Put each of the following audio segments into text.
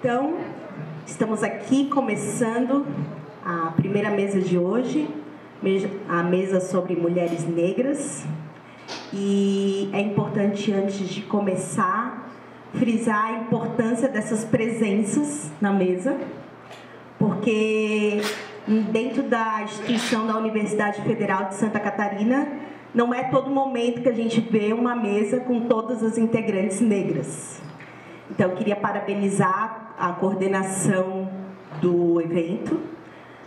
Então, estamos aqui começando a primeira mesa de hoje, a mesa sobre mulheres negras. E é importante, antes de começar, frisar a importância dessas presenças na mesa, porque dentro da instituição da Universidade Federal de Santa Catarina, não é todo momento que a gente vê uma mesa com todas as integrantes negras. Então, eu queria parabenizar a coordenação do evento,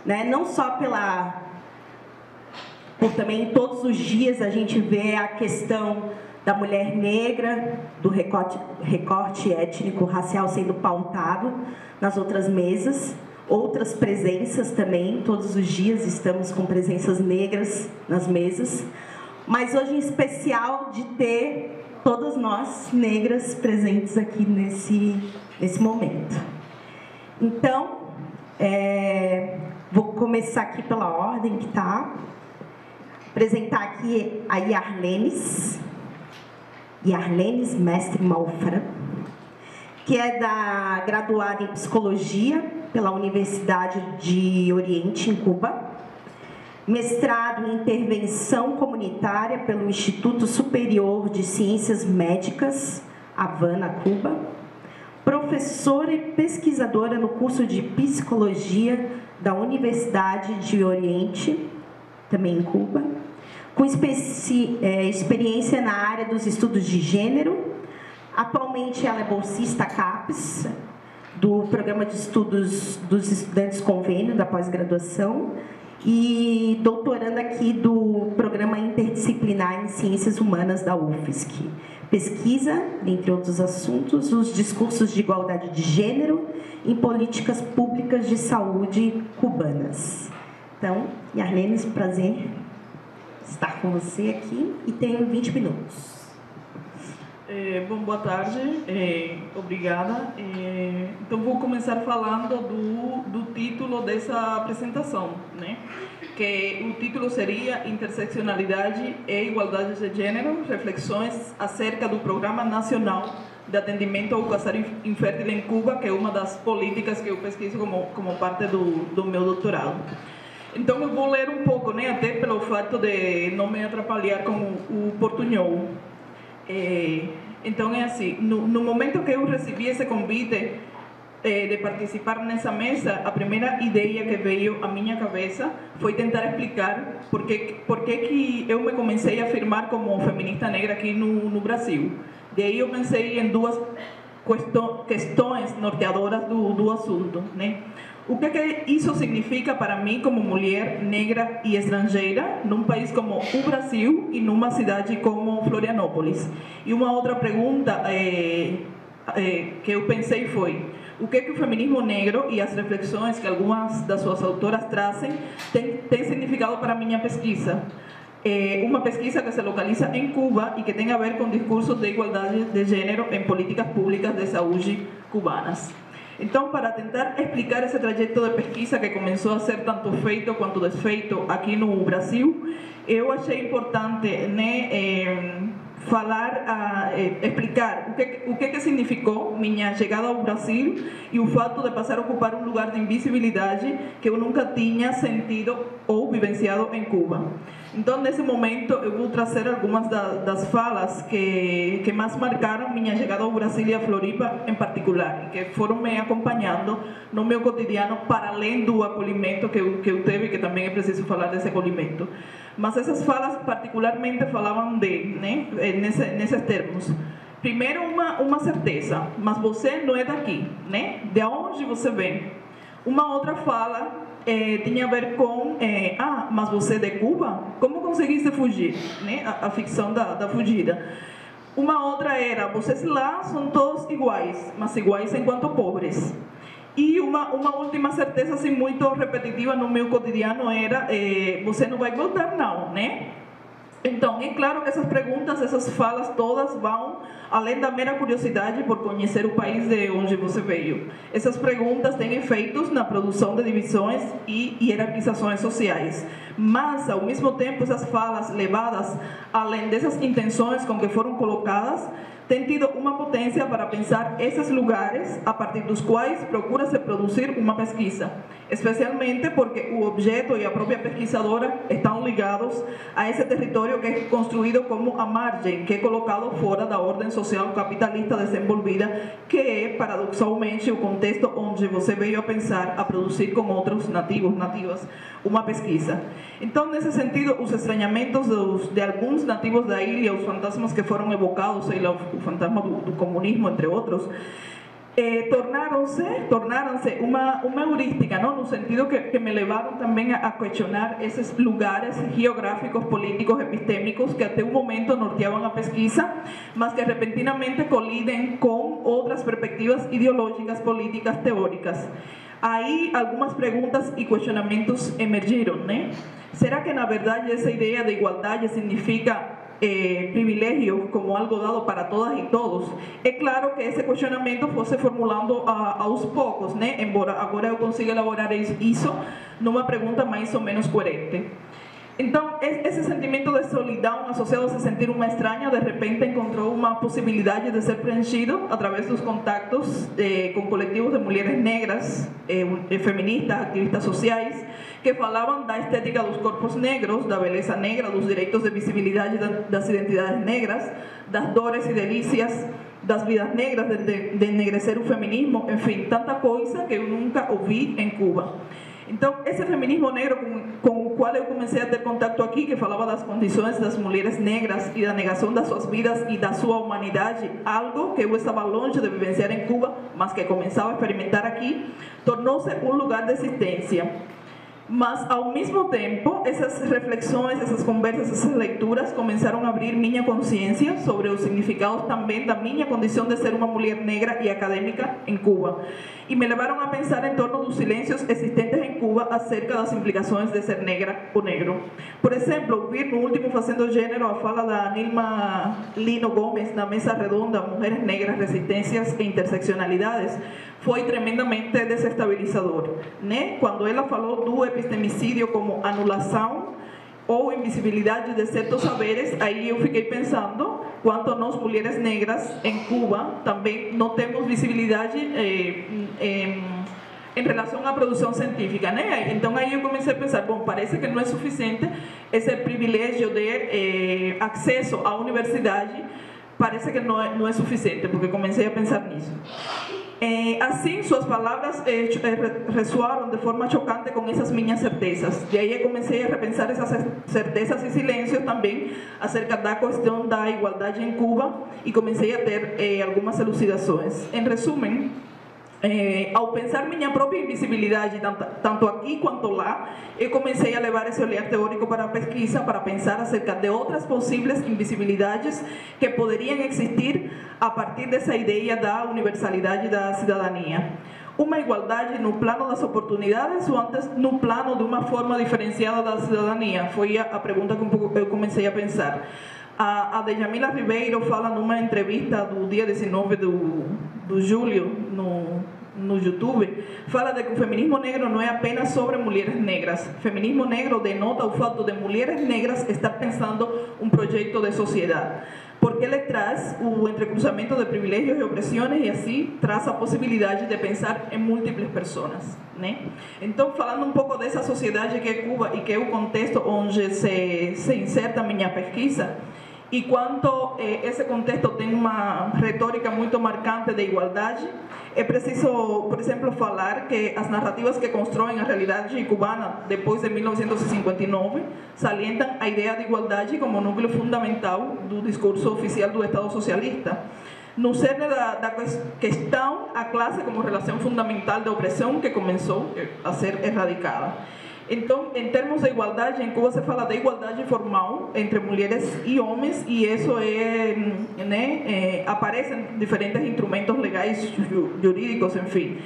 né? Não só por também todos os dias a gente vê a questão da mulher negra, do recorte étnico-racial sendo pautado nas outras mesas, outras presenças também, todos os dias estamos com presenças negras nas mesas, mas hoje em especial de ter todas nós, negras, presentes aqui nesse momento. Então, vou começar aqui pela ordem que está. Apresentar aqui a Yarlenes Mestre Malfra, que é graduada em Psicologia pela Universidade de Oriente, em Cuba, mestrado em Intervenção Comunitária pelo Instituto Superior de Ciências Médicas, Havana, Cuba, professora e pesquisadora no curso de Psicologia da Universidade de Oriente, também em Cuba, com experiência na área dos estudos de gênero. Atualmente ela é bolsista CAPES, do Programa de Estudos dos Estudantes Convênio da pós-graduação, e doutoranda aqui do Programa Interdisciplinar em Ciências Humanas da UFSC. Pesquisa, entre outros assuntos, os discursos de igualdade de gênero em políticas públicas de saúde cubanas. Então, Yarlenes, prazer estar com você aqui e tenho 20 minutos. Bom, boa tarde, obrigada. Então, vou começar falando do título dessa apresentação, né? Que o título seria Interseccionalidade e Igualdade de Gênero, reflexões acerca do Programa Nacional de Atendimento ao Casar Infértil em Cuba, que é uma das políticas que eu pesquiso como parte do meu doutorado. Então, eu vou ler um pouco, né, até pelo fato de não me atrapalhar com o portunhol. Então, é assim, no momento que eu recebi esse convite de participar nessa mesa, a primeira ideia que veio à minha cabeça foi tentar explicar por que eu me comecei a afirmar como feminista negra aqui no Brasil. Daí eu pensei em duas questões norteadoras do assunto, né? O que isso significa para mim como mulher negra e estrangeira num país como o Brasil e numa cidade como Florianópolis? E uma outra pergunta que eu pensei foi: o que o feminismo negro e as reflexões que algumas das suas autoras trazem tem significado para a minha pesquisa? Uma pesquisa que se localiza em Cuba e que tem a ver com discursos de igualdade de gênero em políticas públicas de saúde cubanas. Então, para tentar explicar esse trajeto de pesquisa que começou a ser tanto feito quanto desfeito aqui no Brasil, eu achei importante, né, explicar o que significou minha chegada ao Brasil e o fato de passar a ocupar um lugar de invisibilidade que eu nunca tinha sentido ou vivenciado em Cuba. Então, nesse momento, eu vou trazer algumas das falas que mais marcaram minha chegada ao Brasil e a Floripa em particular, que foram me acompanhando no meu cotidiano, para além do acolhimento que eu teve, que também é preciso falar desse acolhimento. Mas essas falas particularmente falavam nesses termos. Primeiro, uma certeza: mas você não é daqui, né? De onde você vem? Uma outra fala tinha a ver com mas você é de Cuba? Como conseguiste fugir? Né? A ficção da fugida. Uma outra era: vocês lá são todos iguais, mas iguais enquanto pobres. E uma última certeza, assim, muito repetitiva no meu cotidiano era: você não vai voltar não, né? Então, é claro que essas perguntas, essas falas todas vão além da mera curiosidade por conhecer o país de onde você veio. Essas perguntas têm efeitos na produção de divisões e hierarquizações sociais. Mas, ao mesmo tempo, essas falas levadas além dessas intenções com que foram colocadas, tem tido uma potência para pensar esses lugares a partir dos quais procura-se produzir uma pesquisa, especialmente porque o objeto e a própria pesquisadora estão ligados a esse território que é construído como a margem, que é colocado fora da ordem social capitalista desenvolvida, que é, paradoxalmente, o contexto onde você veio a pensar, a produzir com outros nativos, nativas, uma pesquisa. Então, nesse sentido, os estranhamentos de alguns nativos da ilha, os fantasmas que foram evocados, o fantasma do comunismo, entre outros, tornaram-se uma heurística, não? No sentido que me levaram também a questionar esses lugares geográficos, políticos, epistêmicos que até um momento norteavam a pesquisa, mas que repentinamente colidem com outras perspectivas ideológicas, políticas, teóricas. Aí algumas perguntas e questionamentos emergiram, né? Será que na verdade essa ideia de igualdade significa privilégio como algo dado para todas e todos? É claro que esse questionamento fosse formulando aos poucos, né? Embora agora eu consiga elaborar isso numa pergunta mais ou menos coerente. Então, esse sentimento de solidão associado a se sentir uma estranha, de repente encontrou uma possibilidade de ser preenchido através dos contatos com coletivos de mulheres negras, feministas, ativistas sociais, que falavam da estética dos corpos negros, da beleza negra, dos direitos de visibilidade das identidades negras, das dores e delícias das vidas negras, de ennegrecer o feminismo, enfim, tanta coisa que eu nunca ouvi em Cuba. Então, esse feminismo negro com o qual eu comecei a ter contato aqui, que falava das condições das mulheres negras e da negação das suas vidas e da sua humanidade, algo que eu estava longe de vivenciar em Cuba, mas que começava a experimentar aqui, tornou-se um lugar de existência. Mas, ao mesmo tempo, essas reflexões, essas conversas, essas leituras começaram a abrir minha consciência sobre os significados também da minha condição de ser uma mulher negra e acadêmica em Cuba. E me levaram a pensar em torno dos silêncios existentes em Cuba acerca das implicações de ser negra ou negro. Por exemplo, ouvir no último Fazendo Gênero a fala da Nilma Lino Gomes na mesa redonda Mulheres Negras, Resistências e Interseccionalidades foi tremendamente desestabilizador, né? Quando ela falou do epistemicídio como anulação ou invisibilidade de certos saberes, aí eu fiquei pensando quanto nós, mulheres negras em Cuba, também não temos visibilidade em relação à produção científica, né? Então aí eu comecei a pensar, bom, parece que não é suficiente esse privilégio de acesso à universidade, parece que não é suficiente, porque comecei a pensar nisso. Assim, suas palavras ressoaram de forma chocante com essas minhas certezas. E aí eu comecei a repensar essas certezas e silêncios também acerca da questão da igualdade em Cuba e comecei a ter algumas elucidações. Em resumo, ao pensar minha própria invisibilidade, tanto aqui quanto lá, eu comecei a levar esse olhar teórico para a pesquisa, para pensar acerca de outras possíveis invisibilidades que poderiam existir a partir dessa ideia da universalidade da cidadania. Uma igualdade no plano das oportunidades ou antes no plano de uma forma diferenciada da cidadania? Foi a pergunta que eu comecei a pensar. A Dejamila Ribeiro fala numa entrevista do dia 19 de julho no YouTube, fala de que o feminismo negro não é apenas sobre mulheres negras. O feminismo negro denota o fato de mulheres negras estar pensando um projeto de sociedade, porque ele traz o entrecruzamento de privilégios e opressões e assim traz a possibilidade de pensar em múltiplas pessoas, né? Então, falando um pouco dessa sociedade que é Cuba e que é o contexto onde se inserta a minha pesquisa, e quanto esse contexto tem uma retórica muito marcante de igualdade, é preciso, por exemplo, falar que as narrativas que constroem a realidade cubana depois de 1959 salientam a ideia de igualdade como núcleo fundamental do discurso oficial do Estado socialista. No cerne da questão, a classe como relação fundamental da opressão que começou a ser erradicada. Então, em termos de igualdade, em Cuba se fala de igualdade formal entre mulheres e homens, e isso aparecem diferentes instrumentos legais, jurídicos, enfim.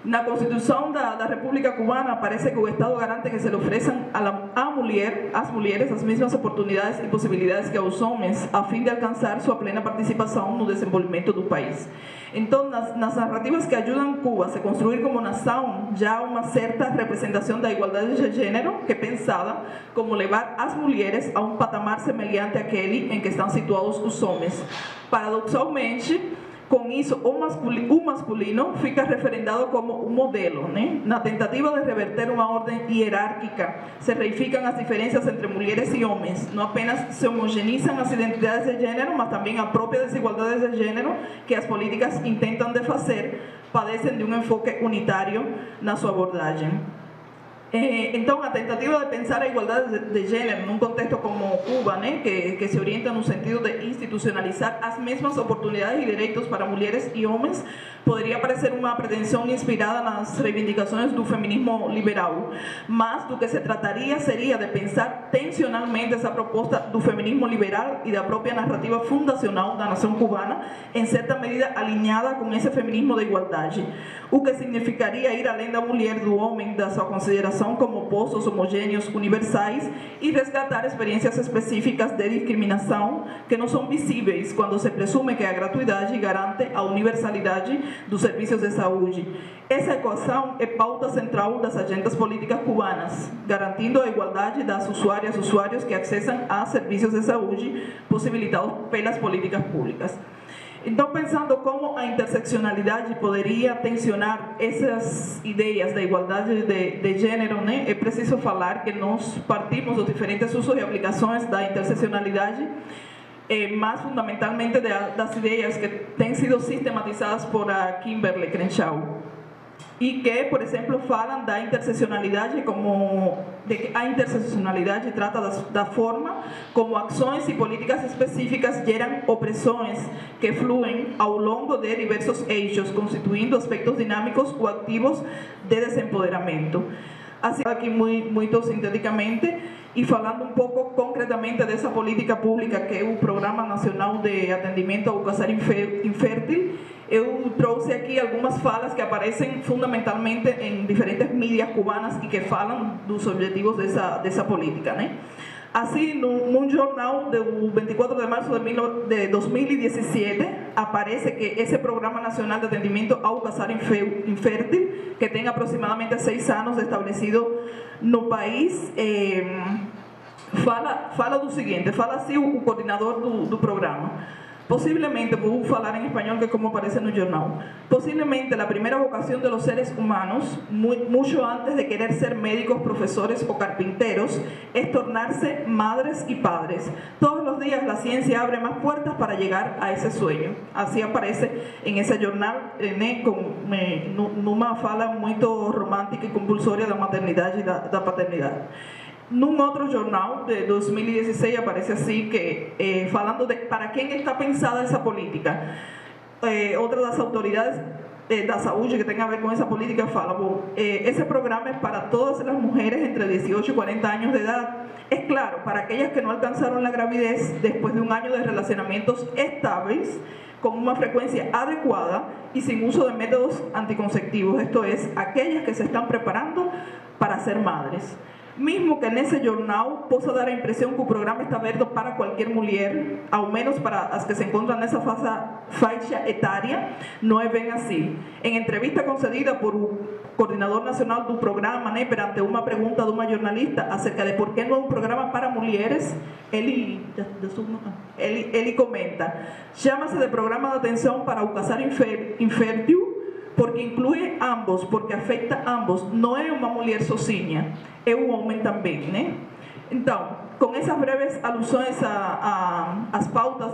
Na Constituição da República Cubana parece que o Estado garante que se le ofereçam às mulheres as mesmas oportunidades e possibilidades que aos homens, a fim de alcançar sua plena participação no desenvolvimento do país. Então, nas narrativas que ajudam Cuba a se construir como nação, já há uma certa representação da igualdade de gênero, que é pensada como levar as mulheres a um patamar semelhante àquele em que estão situados os homens. Paradoxalmente, com isso, o masculino fica referendado como um modelo, né? Na tentativa de reverter uma ordem hierárquica, se reificam as diferenças entre mulheres e homens. Não apenas se homogeneizam as identidades de gênero, mas também a própria desigualdade de gênero que as políticas intentam de fazer, padecem de um enfoque unitário na sua abordagem. Então, a tentativa de pensar a igualdade de gênero num contexto como Cuba, né, que se orienta no sentido de institucionalizar as mesmas oportunidades e direitos para mulheres e homens, poderia parecer uma pretensão inspirada nas reivindicações do feminismo liberal, mas do que se trataria seria de pensar tensionalmente essa proposta do feminismo liberal e da própria narrativa fundacional da nação cubana, em certa medida alinhada com esse feminismo de igualdade, o que significaria ir além da mulher, do homem, da sua consideração como opostos homogêneos universais e resgatar experiências específicas de discriminação que não são visíveis quando se presume que a gratuidade garante a universalidade dos serviços de saúde. Essa equação é pauta central das agendas políticas cubanas, garantindo a igualdade das usuárias e usuários que acessam a serviços de saúde possibilitados pelas políticas públicas. Então, pensando como a interseccionalidade poderia tensionar essas ideias da igualdade de gênero, né, é preciso falar que nós partimos dos diferentes usos e aplicações da interseccionalidade, mas fundamentalmente das ideias que têm sido sistematizadas por a Kimberly Crenshaw. E que, por exemplo, falam da interseccionalidade como de que a interseccionalidade trata da forma como ações e políticas específicas geram opressões que fluem ao longo de diversos eixos, constituindo aspectos dinâmicos ou ativos de desempoderamento. Assim, aqui muito sinteticamente, e falando um pouco concretamente dessa política pública que é o Programa Nacional de Atendimento ao Casar Infértil, eu trouxe aqui algumas falas que aparecem fundamentalmente em diferentes mídias cubanas e que falam dos objetivos dessa política, né? Assim, num jornal do 24 de março de 2017, aparece que esse Programa Nacional de Atendimento ao Casar Infértil, que tem aproximadamente 6 anos estabelecido no país, fala do seguinte, fala assim o coordenador do programa. Posiblemente, vou falar em espanhol que como aparece no jornal, posiblemente la primera vocación de los seres humanos, mucho antes de querer ser médicos, profesores o carpinteros, es tornarse madres y padres. Todos los días la ciencia abre más puertas para llegar a ese sueño. Así aparece en ese jornal, numa fala muito romântica e compulsória da maternidade e da paternidade. Num outro jornal de 2016 aparece assim que falando de para quem está pensada essa política. Outra das autoridades da saúde que tem a ver com essa política fala: bom, esse programa é para todas as mulheres entre 18 e 40 anos de idade. É claro, para aquelas que não alcançaram a gravidez depois de um ano de relacionamentos estáveis, com uma frequência adequada e sem uso de métodos anticonceptivos, isto é, aquelas que se estão preparando para ser madres. Mesmo que nesse jornal possa dar a impressão que o programa está aberto para qualquer mulher, ao menos para as que se encontram nessa faixa etária, não é bem assim. Em entrevista concedida por o coordenador nacional do programa, né, perante uma pergunta de uma jornalista acerca de por que não é um programa para mulheres, ele comenta: chama-se de Programa de Atenção para o Casar Infértil, porque inclui ambos, porque afeta ambos. Não é uma mulher sozinha, é o homem também, né? Então, com essas breves alusões às pautas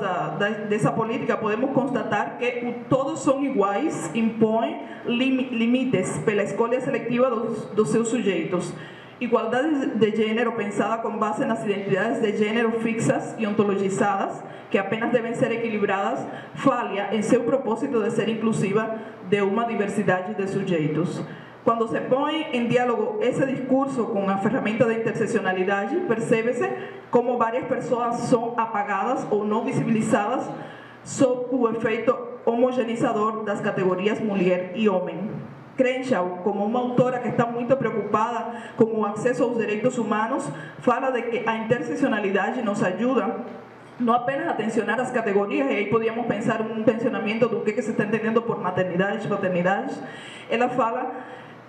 dessa política, podemos constatar que todos são iguais, impõem limites pela escolha seletiva dos seus sujeitos. Igualdade de gênero pensada com base nas identidades de gênero fixas e ontologizadas, que apenas devem ser equilibradas, falha em seu propósito de ser inclusiva de uma diversidade de sujeitos. Quando se põe em diálogo esse discurso com a ferramenta da interseccionalidade, percebe-se como várias pessoas são apagadas ou não visibilizadas sob o efeito homogeneizador das categorias mulher e homem, Crenshaw, como uma autora que está muito preocupada com o acesso aos direitos humanos, fala de que a interseccionalidade nos ajuda não apenas a tensionar as categorias, e aí podíamos pensar um tensionamento do que se está entendendo por maternidades, paternidades. Ela fala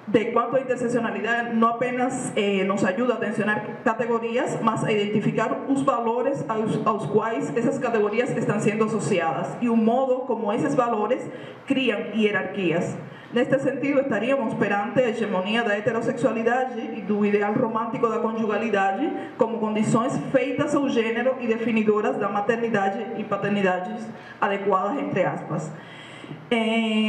de quanto a interseccionalidade não apenas nos ajuda a tensionar categorias, mas a identificar os valores aos quais essas categorias estão sendo associadas e o modo como esses valores criam hierarquias. Neste sentido, estaríamos perante a hegemonia da heterossexualidade e do ideal romântico da conjugalidade como condições feitas ao gênero e definidoras da maternidade e paternidades adequadas, entre aspas.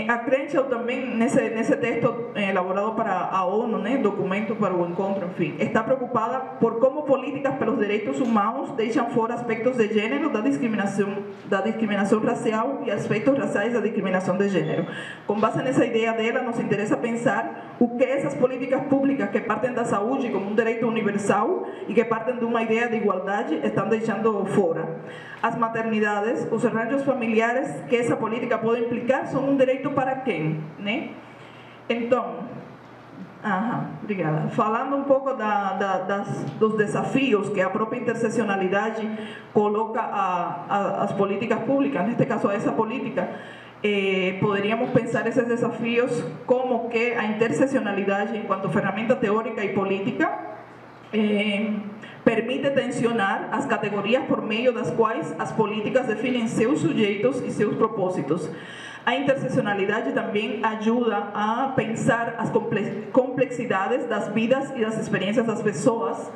A Crenshaw também, nesse texto elaborado para a ONU, documento para o encontro, enfim, está preocupada por como políticas pelos direitos humanos deixam fora aspectos de gênero da discriminação racial e aspectos raciais da discriminação de gênero. Com base nessa ideia dela, nos interessa pensar o que essas políticas públicas que partem da saúde como um direito universal e que partem de uma ideia de igualdade estão deixando fora. As maternidades, os arranjos familiares que essa política pode implicar são um direito para quem, né? Então, obrigada. Falando um pouco dos desafios que a própria interseccionalidade coloca às políticas públicas, neste caso a essa política, poderíamos pensar esses desafios como que a interseccionalidade, enquanto ferramenta teórica e política, permite tensionar as categorias por meio das quais as políticas definem seus sujeitos e seus propósitos. A interseccionalidade também ajuda a pensar as complexidades das vidas e das experiências das pessoas.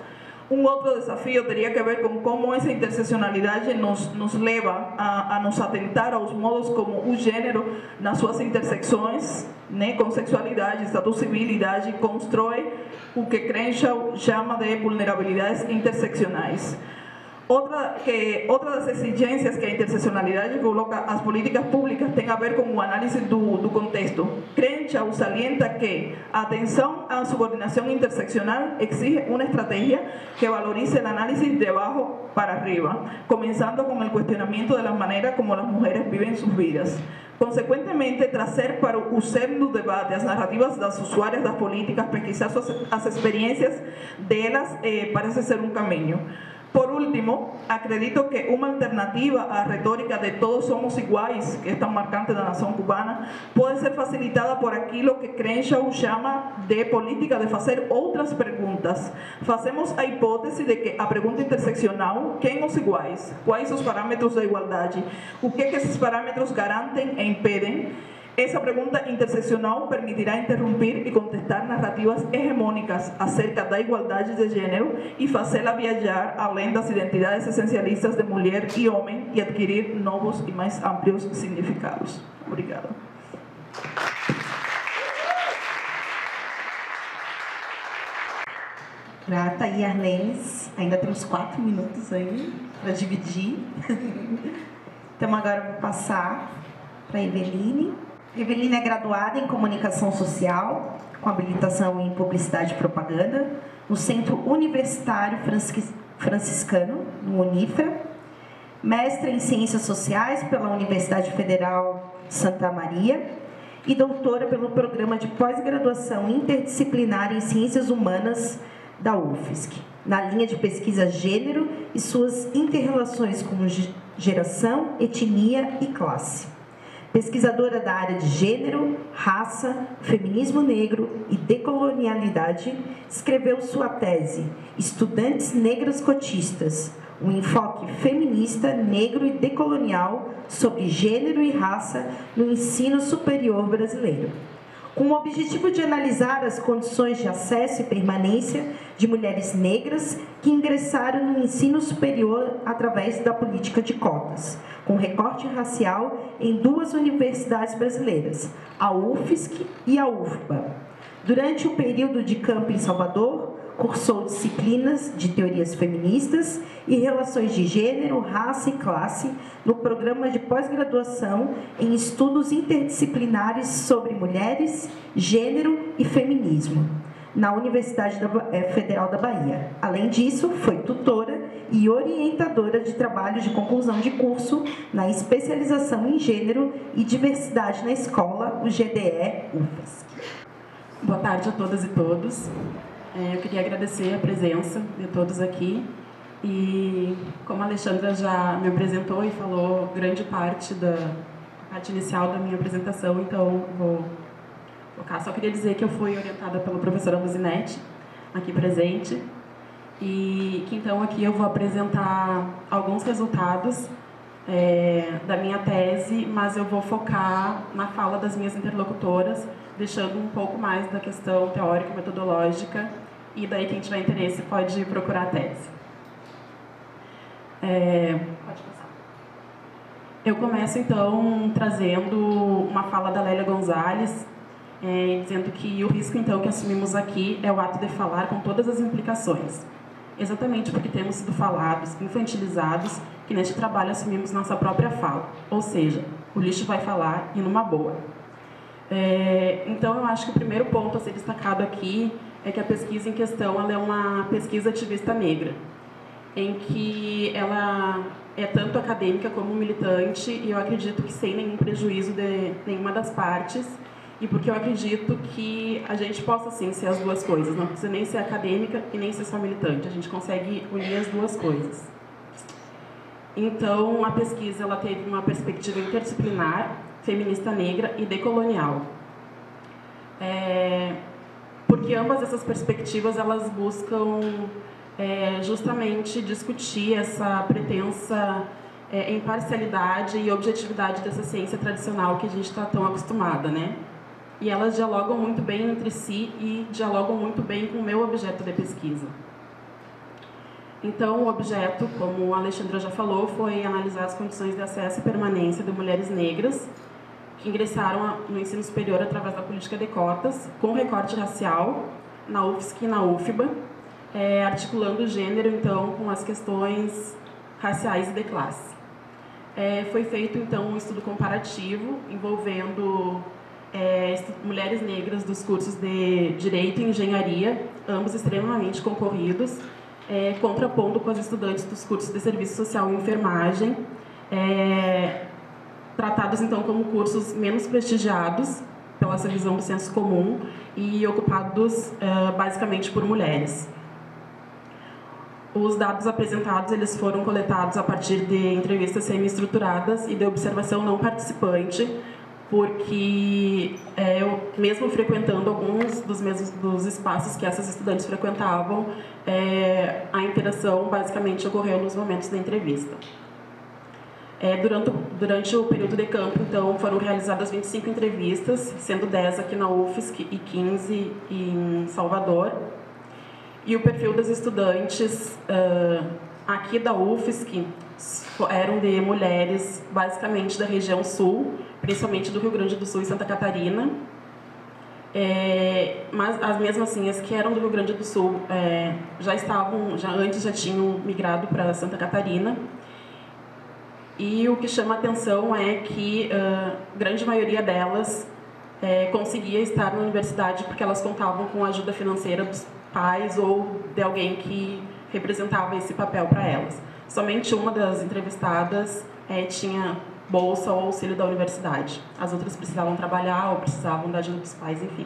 Um outro desafio teria que ver com como essa interseccionalidade nos leva a nos atentar aos modos como o gênero, nas suas intersecções, com sexualidade, status civil e idade, constrói o que Crenshaw chama de vulnerabilidades interseccionais. Outra das exigências que a interseccionalidade coloca às políticas públicas tem a ver com o análise do contexto. Crenshaw salienta que a atenção à subordinação interseccional exige uma estratégia que valorize a análise de abaixo para arriba, começando com o questionamento da maneira como as mulheres vivem suas vidas. Consequentemente, trazer para o centro do debate as narrativas das usuárias das políticas, pesquisar as experiências delas, parece ser um caminho. Por último, acredito que uma alternativa à retórica de todos somos iguais, que é tão marcante da nação cubana, pode ser facilitada por aquilo que Crenshaw chama de política de fazer outras perguntas. Fazemos a hipótese de que a pergunta interseccional, quem os iguais? Quais os parâmetros da igualdade? O que esses parâmetros garantem e impedem? Essa pergunta interseccional permitirá interromper e contestar narrativas hegemônicas acerca da igualdade de gênero e fazê-la viajar além das identidades essencialistas de mulher e homem e adquirir novos e mais amplos significados. Obrigada. Grata e Arlenes, ainda temos 4 minutos aí para dividir. Então agora eu vou passar para a Eveline. Eveline é graduada em Comunicação Social, com habilitação em Publicidade e Propaganda, no Centro Universitário Franciscano, no Unifra, mestra em Ciências Sociais pela Universidade Federal de Santa Maria e doutora pelo Programa de Pós-Graduação Interdisciplinar em Ciências Humanas da UFSC, na linha de pesquisa Gênero e suas interrelações com geração, etnia e classe. Pesquisadora da área de gênero, raça, feminismo negro e decolonialidade, escreveu sua tese Estudantes Negras Cotistas, um enfoque feminista, negro e decolonial sobre gênero e raça no ensino superior brasileiro, com o objetivo de analisar as condições de acesso e permanência de mulheres negras que ingressaram no ensino superior através da política de cotas, com recorte racial em 2 universidades brasileiras, a UFSC e a UFBA. Durante o período de campo em Salvador, cursou disciplinas de teorias feministas e relações de gênero, raça e classe no programa de pós-graduação em estudos interdisciplinares sobre mulheres, gênero e feminismo, na Universidade Federal da Bahia. Além disso, foi tutora e orientadora de trabalhos de conclusão de curso na especialização em gênero e diversidade na escola, o GDE UFSC. Boa tarde a todas e todos. Eu queria agradecer a presença de todos aqui e, como a Alexandra já me apresentou e falou grande parte da parte inicial da minha apresentação, então vou focar. Só queria dizer que eu fui orientada pela professora Luzinete, aqui presente, e que então aqui eu vou apresentar alguns resultados da minha tese, mas eu vou focar na fala das minhas interlocutoras, deixando um pouco mais da questão teórica e metodológica, e daí quem tiver interesse pode procurar a tese. Pode passar. Eu começo então trazendo uma fala da Lélia Gonzalez, dizendo que o risco então que assumimos aqui é o ato de falar com todas as implicações. Exatamente porque temos sido falados, infantilizados, que neste trabalho assumimos nossa própria fala. Ou seja, o lixo vai falar e numa boa. Então, eu acho que o primeiro ponto a ser destacado aqui é que a pesquisa em questão ela é uma pesquisa ativista negra, em que ela é tanto acadêmica como militante, e eu acredito que sem nenhum prejuízo de nenhuma das partes, e porque eu acredito que a gente possa, sim, ser as duas coisas. Não precisa nem ser acadêmica e nem ser só militante. A gente consegue unir as duas coisas. Então, a pesquisa ela teve uma perspectiva interdisciplinar, feminista negra e decolonial. Porque ambas essas perspectivas, elas buscam justamente discutir essa pretensa imparcialidade e objetividade dessa ciência tradicional que a gente está tão acostumada, né? E elas dialogam muito bem entre si e dialogam muito bem com o meu objeto de pesquisa. Então, o objeto, como a Alexandra já falou, foi analisar as condições de acesso e permanência de mulheres negras que ingressaram no ensino superior através da política de cotas, com recorte racial, na UFSC e na UFBA, articulando o gênero, então, com as questões raciais e de classe. Foi feito, então, um estudo comparativo envolvendo mulheres negras dos cursos de Direito e Engenharia, ambos extremamente concorridos, contrapondo com as estudantes dos cursos de Serviço Social e Enfermagem, tratados, então, como cursos menos prestigiados, pela essa visão do senso comum, e ocupados basicamente por mulheres. Os dados apresentados eles foram coletados a partir de entrevistas semi-estruturadas e de observação não participante, porque eu, mesmo frequentando alguns dos espaços que essas estudantes frequentavam, a interação basicamente ocorreu nos momentos da entrevista. Durante o período de campo, então, foram realizadas 25 entrevistas, sendo 10 aqui na UFSC e 15 em Salvador. E o perfil das estudantes aqui da UFSC eram de mulheres basicamente da região sul, principalmente do Rio Grande do Sul e Santa Catarina. Mas mesmo assim, as que eram do Rio Grande do Sul antes já tinham migrado para Santa Catarina. E o que chama a atenção é que a grande maioria delas conseguia estar na universidade porque elas contavam com a ajuda financeira dos pais ou de alguém que representava esse papel para elas. Somente uma das entrevistadas tinha bolsa ou auxílio da universidade. As outras precisavam trabalhar ou precisavam da ajuda dos pais, enfim.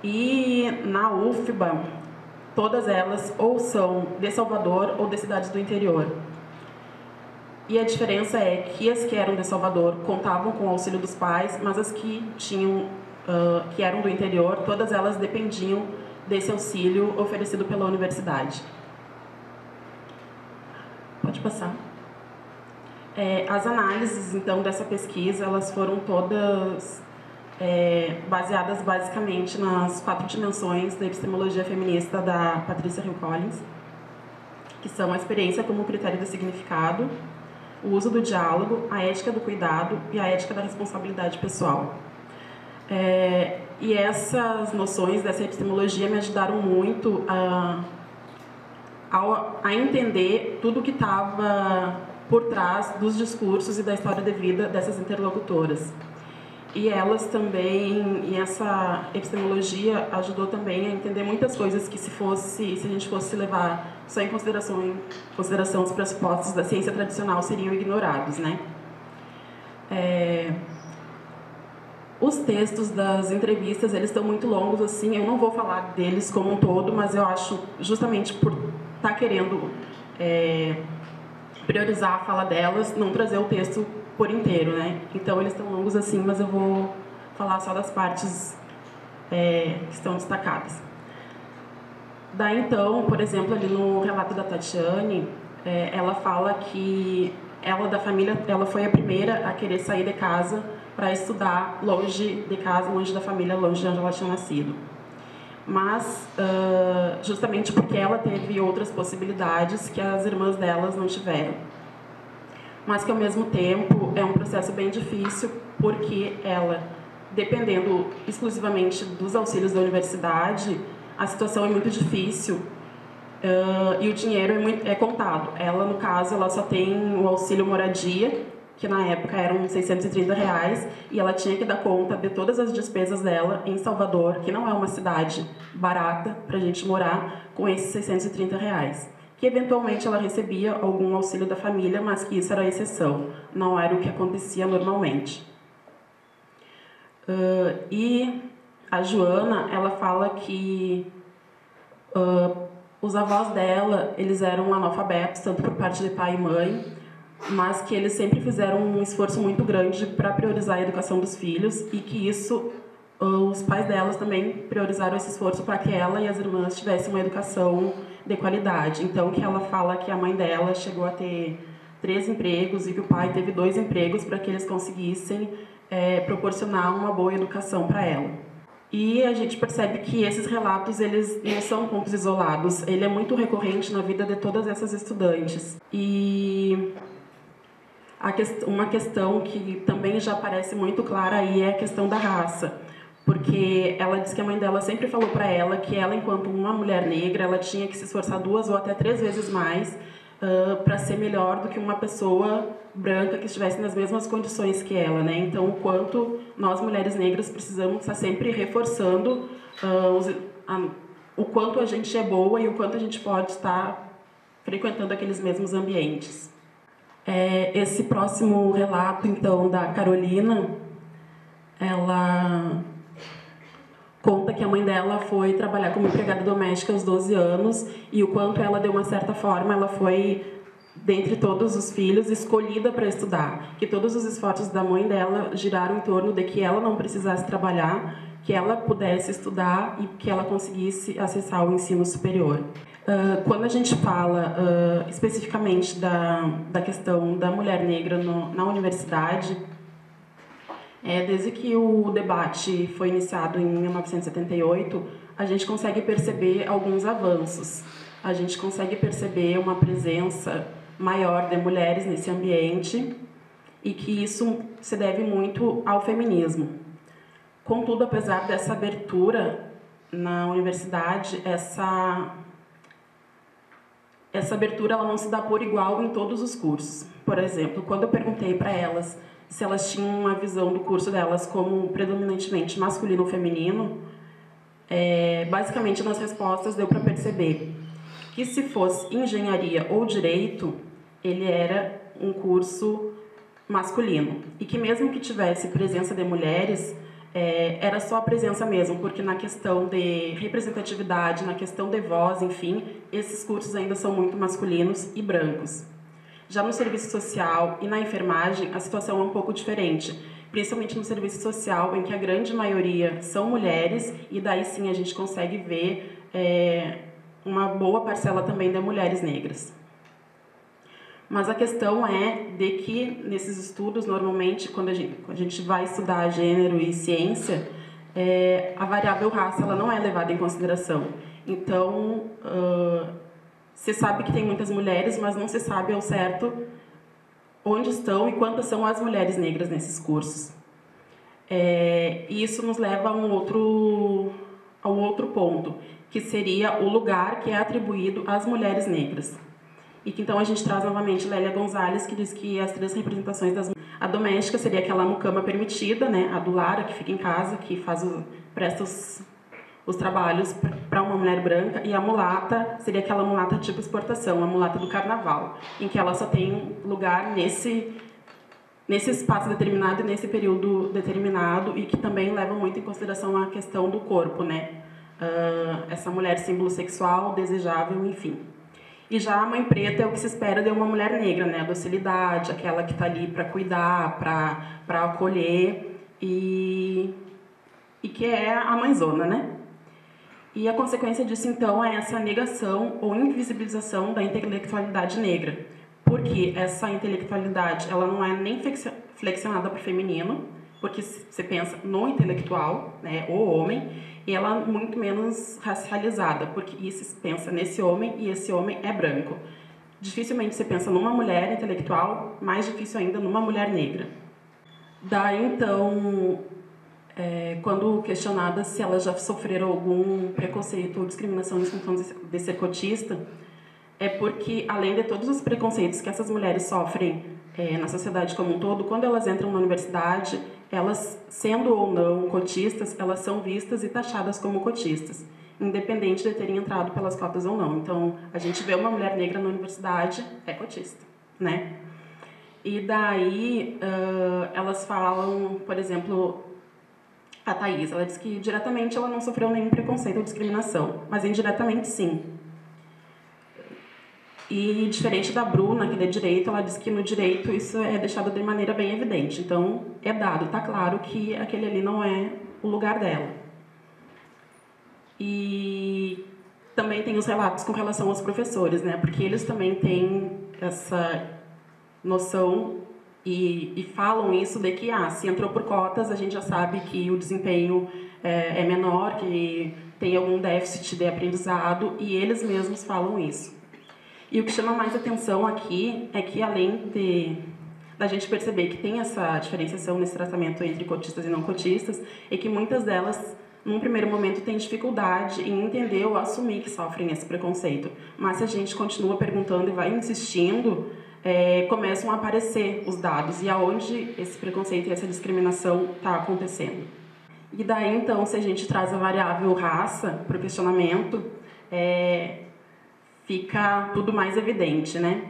E na UFBA, todas elas ou são de Salvador ou de cidades do interior. E a diferença é que as que eram de Salvador contavam com o auxílio dos pais, mas as que que eram do interior, todas elas dependiam desse auxílio oferecido pela universidade. Pode passar. As análises, então, dessa pesquisa, elas foram todas baseadas basicamente nas 4 dimensões da epistemologia feminista da Patrícia Hill Collins, que são a experiência como critério de significado, o uso do diálogo, a ética do cuidado e a ética da responsabilidade pessoal. E essas noções dessa epistemologia me ajudaram muito a entender tudo que estava por trás dos discursos e da história de vida dessas interlocutoras. E elas também, e essa epistemologia ajudou também a entender muitas coisas que se a gente fosse levar só em consideração os pressupostos da ciência tradicional seriam ignorados, né? Os textos das entrevistas, eles estão muito longos, assim, eu não vou falar deles como um todo, mas eu acho, justamente por estar querendo priorizar a fala delas, não trazer o texto por inteiro, né? Então, eles estão longos assim, mas eu vou falar só das partes que estão destacadas. Daí, então, por exemplo, ali no relato da Tatiane, ela fala que ela, da família, ela foi a primeira a querer sair de casa para estudar longe de casa, longe da família, longe de onde ela tinha nascido. Mas, justamente porque ela teve outras possibilidades que as irmãs delas não tiveram. Mas que, ao mesmo tempo, é um processo bem difícil, porque ela, dependendo exclusivamente dos auxílios da universidade, a situação é muito difícil e o dinheiro é contado. Ela, no caso, ela só tem o auxílio moradia, que na época eram R$630, e ela tinha que dar conta de todas as despesas dela em Salvador, que não é uma cidade barata para a gente morar, com esses R$630. Que eventualmente ela recebia algum auxílio da família, mas que isso era a exceção, não era o que acontecia normalmente. E a Joana, ela fala que os avós dela, eles eram analfabetos, tanto por parte de pai e mãe, mas que eles sempre fizeram um esforço muito grande para priorizar a educação dos filhos e que isso, os pais delas também priorizaram esse esforço para que ela e as irmãs tivessem uma educação de qualidade. Então, que ela fala que a mãe dela chegou a ter 3 empregos e que o pai teve 2 empregos para que eles conseguissem proporcionar uma boa educação para ela. E a gente percebe que esses relatos, eles não são pontos isolados, ele é muito recorrente na vida de todas essas estudantes. E uma questão que também já parece muito clara aí é a questão da raça, porque ela diz que a mãe dela sempre falou para ela que ela, enquanto uma mulher negra, ela tinha que se esforçar 2 ou até 3 vezes mais para ser melhor do que uma pessoa branca que estivesse nas mesmas condições que ela, né? Então, o quanto nós, mulheres negras, precisamos estar sempre reforçando o quanto a gente é boa e o quanto a gente pode estar frequentando aqueles mesmos ambientes. Esse próximo relato, então, da Carolina, ela conta que a mãe dela foi trabalhar como empregada doméstica aos 12 anos e o quanto ela, de uma certa forma, ela foi, dentre todos os filhos, escolhida para estudar. Que todos os esforços da mãe dela giraram em torno de que ela não precisasse trabalhar, que ela pudesse estudar e que ela conseguisse acessar o ensino superior. Quando a gente fala especificamente da questão da mulher negra na universidade, desde que o debate foi iniciado em 1978, a gente consegue perceber alguns avanços. A gente consegue perceber uma presença maior de mulheres nesse ambiente e que isso se deve muito ao feminismo. Contudo, apesar dessa abertura na universidade, essa abertura ela não se dá por igual em todos os cursos. Por exemplo, quando eu perguntei para elas se elas tinham uma visão do curso delas como predominantemente masculino ou feminino, basicamente nas respostas deu para perceber que se fosse engenharia ou direito, ele era um curso masculino. E que mesmo que tivesse presença de mulheres, era só a presença mesmo, porque na questão de representatividade, na questão de voz, enfim, esses cursos ainda são muito masculinos e brancos. Já no serviço social e na enfermagem, a situação é um pouco diferente, principalmente no serviço social, em que a grande maioria são mulheres, e daí sim a gente consegue ver uma boa parcela também de mulheres negras. Mas a questão é de que, nesses estudos, normalmente, quando a gente vai estudar gênero e ciência, a variável raça ela não é levada em consideração. Então, se sabe que tem muitas mulheres, mas não se sabe ao certo onde estão e quantas são as mulheres negras nesses cursos. E isso nos leva a um outro ponto, que seria o lugar que é atribuído às mulheres negras. E que então a gente traz novamente Lélia Gonzalez, que diz que as 3 representações das mulheres. A doméstica seria aquela mucama permitida, né? A do lar, a que fica em casa, que presta os trabalhos para uma mulher branca, e a mulata seria aquela mulata tipo exportação, a mulata do carnaval, em que ela só tem lugar nesse nesse espaço determinado e nesse período determinado, e que também levam muito em consideração a questão do corpo, né? Essa mulher símbolo sexual, desejável, enfim. E já a mãe preta é o que se espera de uma mulher negra, né? A docilidade, aquela que está ali para cuidar, para acolher, e que é a mãezona, né? E a consequência disso, então, é essa negação ou invisibilização da intelectualidade negra. Porque essa intelectualidade, ela não é nem flexionada para o feminino, porque você pensa no intelectual, né, o homem, e ela é muito menos racializada, porque se pensa nesse homem e esse homem é branco. Dificilmente você pensa numa mulher intelectual, mais difícil ainda numa mulher negra. Daí, então, quando questionada se elas já sofreram algum preconceito ou discriminação em função de ser cotista, é porque, além de todos os preconceitos que essas mulheres sofrem na sociedade como um todo, quando elas entram na universidade, elas, sendo ou não cotistas, elas são vistas e taxadas como cotistas, independente de terem entrado pelas cotas ou não. Então, a gente vê uma mulher negra na universidade, é cotista, né? E daí, elas falam, por exemplo, a Thaís, ela diz que diretamente ela não sofreu nenhum preconceito ou discriminação, mas indiretamente sim. E diferente da Bruna, que é de direito, ela diz que no direito isso é deixado de maneira bem evidente. Então, é dado, está claro que aquele ali não é o lugar dela. E também tem os relatos com relação aos professores, né? Porque eles também têm essa noção e falam isso de que, se entrou por cotas, a gente já sabe que o desempenho é menor, que tem algum déficit de aprendizado, e eles mesmos falam isso. E o que chama mais atenção aqui é que, além da gente perceber que tem essa diferenciação nesse tratamento entre cotistas e não cotistas, é que muitas delas, num primeiro momento, têm dificuldade em entender ou assumir que sofrem esse preconceito. Mas se a gente continua perguntando e vai insistindo, começam a aparecer os dados e aonde esse preconceito e essa discriminação está acontecendo. E daí, então, se a gente traz a variável raça para o questionamento, fica tudo mais evidente, né?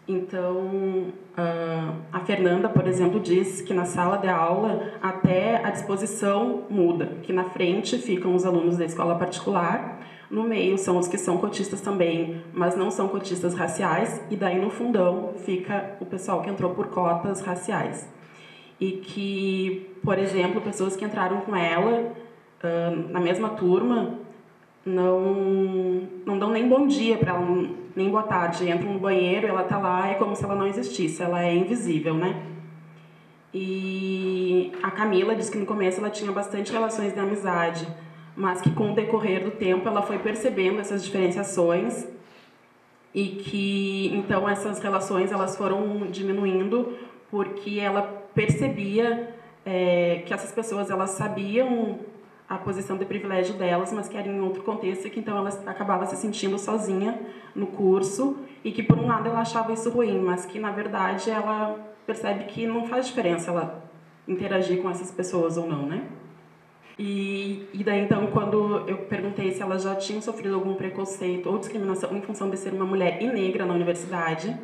Então, a Fernanda, por exemplo, diz que na sala de aula até a disposição muda, que na frente ficam os alunos da escola particular, no meio são os que são cotistas também, mas não são cotistas raciais, e daí no fundão fica o pessoal que entrou por cotas raciais. E que, por exemplo, pessoas que entraram com ela na mesma turma não dão nem bom dia para ela, nem boa tarde. Entram no banheiro, ela está lá, é como se ela não existisse, ela é invisível, né? E a Camila diz que no começo ela tinha bastante relações de amizade, mas que com o decorrer do tempo ela foi percebendo essas diferenciações e que então essas relações elas foram diminuindo porque ela percebia que essas pessoas elas sabiam a posição de privilégio delas, mas que era em outro contexto, e que então ela acabava se sentindo sozinha no curso, e que por um lado ela achava isso ruim, mas que na verdade ela percebe que não faz diferença ela interagir com essas pessoas ou não, né? E daí então, quando eu perguntei se ela já tinha sofrido algum preconceito ou discriminação em função de ser uma mulher e negra na universidade,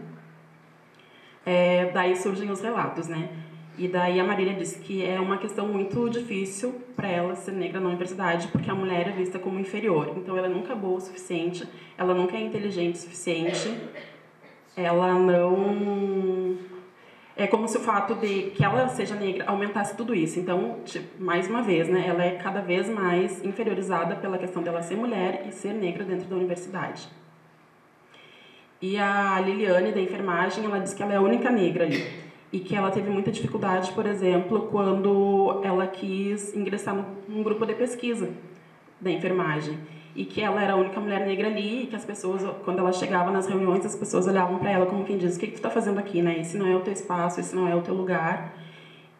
daí surgem os relatos, né? E daí a Marília disse que é uma questão muito difícil para ela ser negra na universidade, porque a mulher é vista como inferior. Então ela nunca é boa o suficiente, ela nunca é inteligente o suficiente, ela não... É como se o fato de que ela seja negra aumentasse tudo isso. Então, tipo, mais uma vez, né, ela é cada vez mais inferiorizada pela questão dela ser mulher e ser negra dentro da universidade. E a Liliane, da enfermagem, ela diz que ela é a única negra ali. E que ela teve muita dificuldade, por exemplo, quando ela quis ingressar num grupo de pesquisa da enfermagem. E que ela era a única mulher negra ali, e que as pessoas, quando ela chegava nas reuniões, as pessoas olhavam para ela como quem diz: o que tu está fazendo aqui, né? Esse não é o teu espaço, esse não é o teu lugar.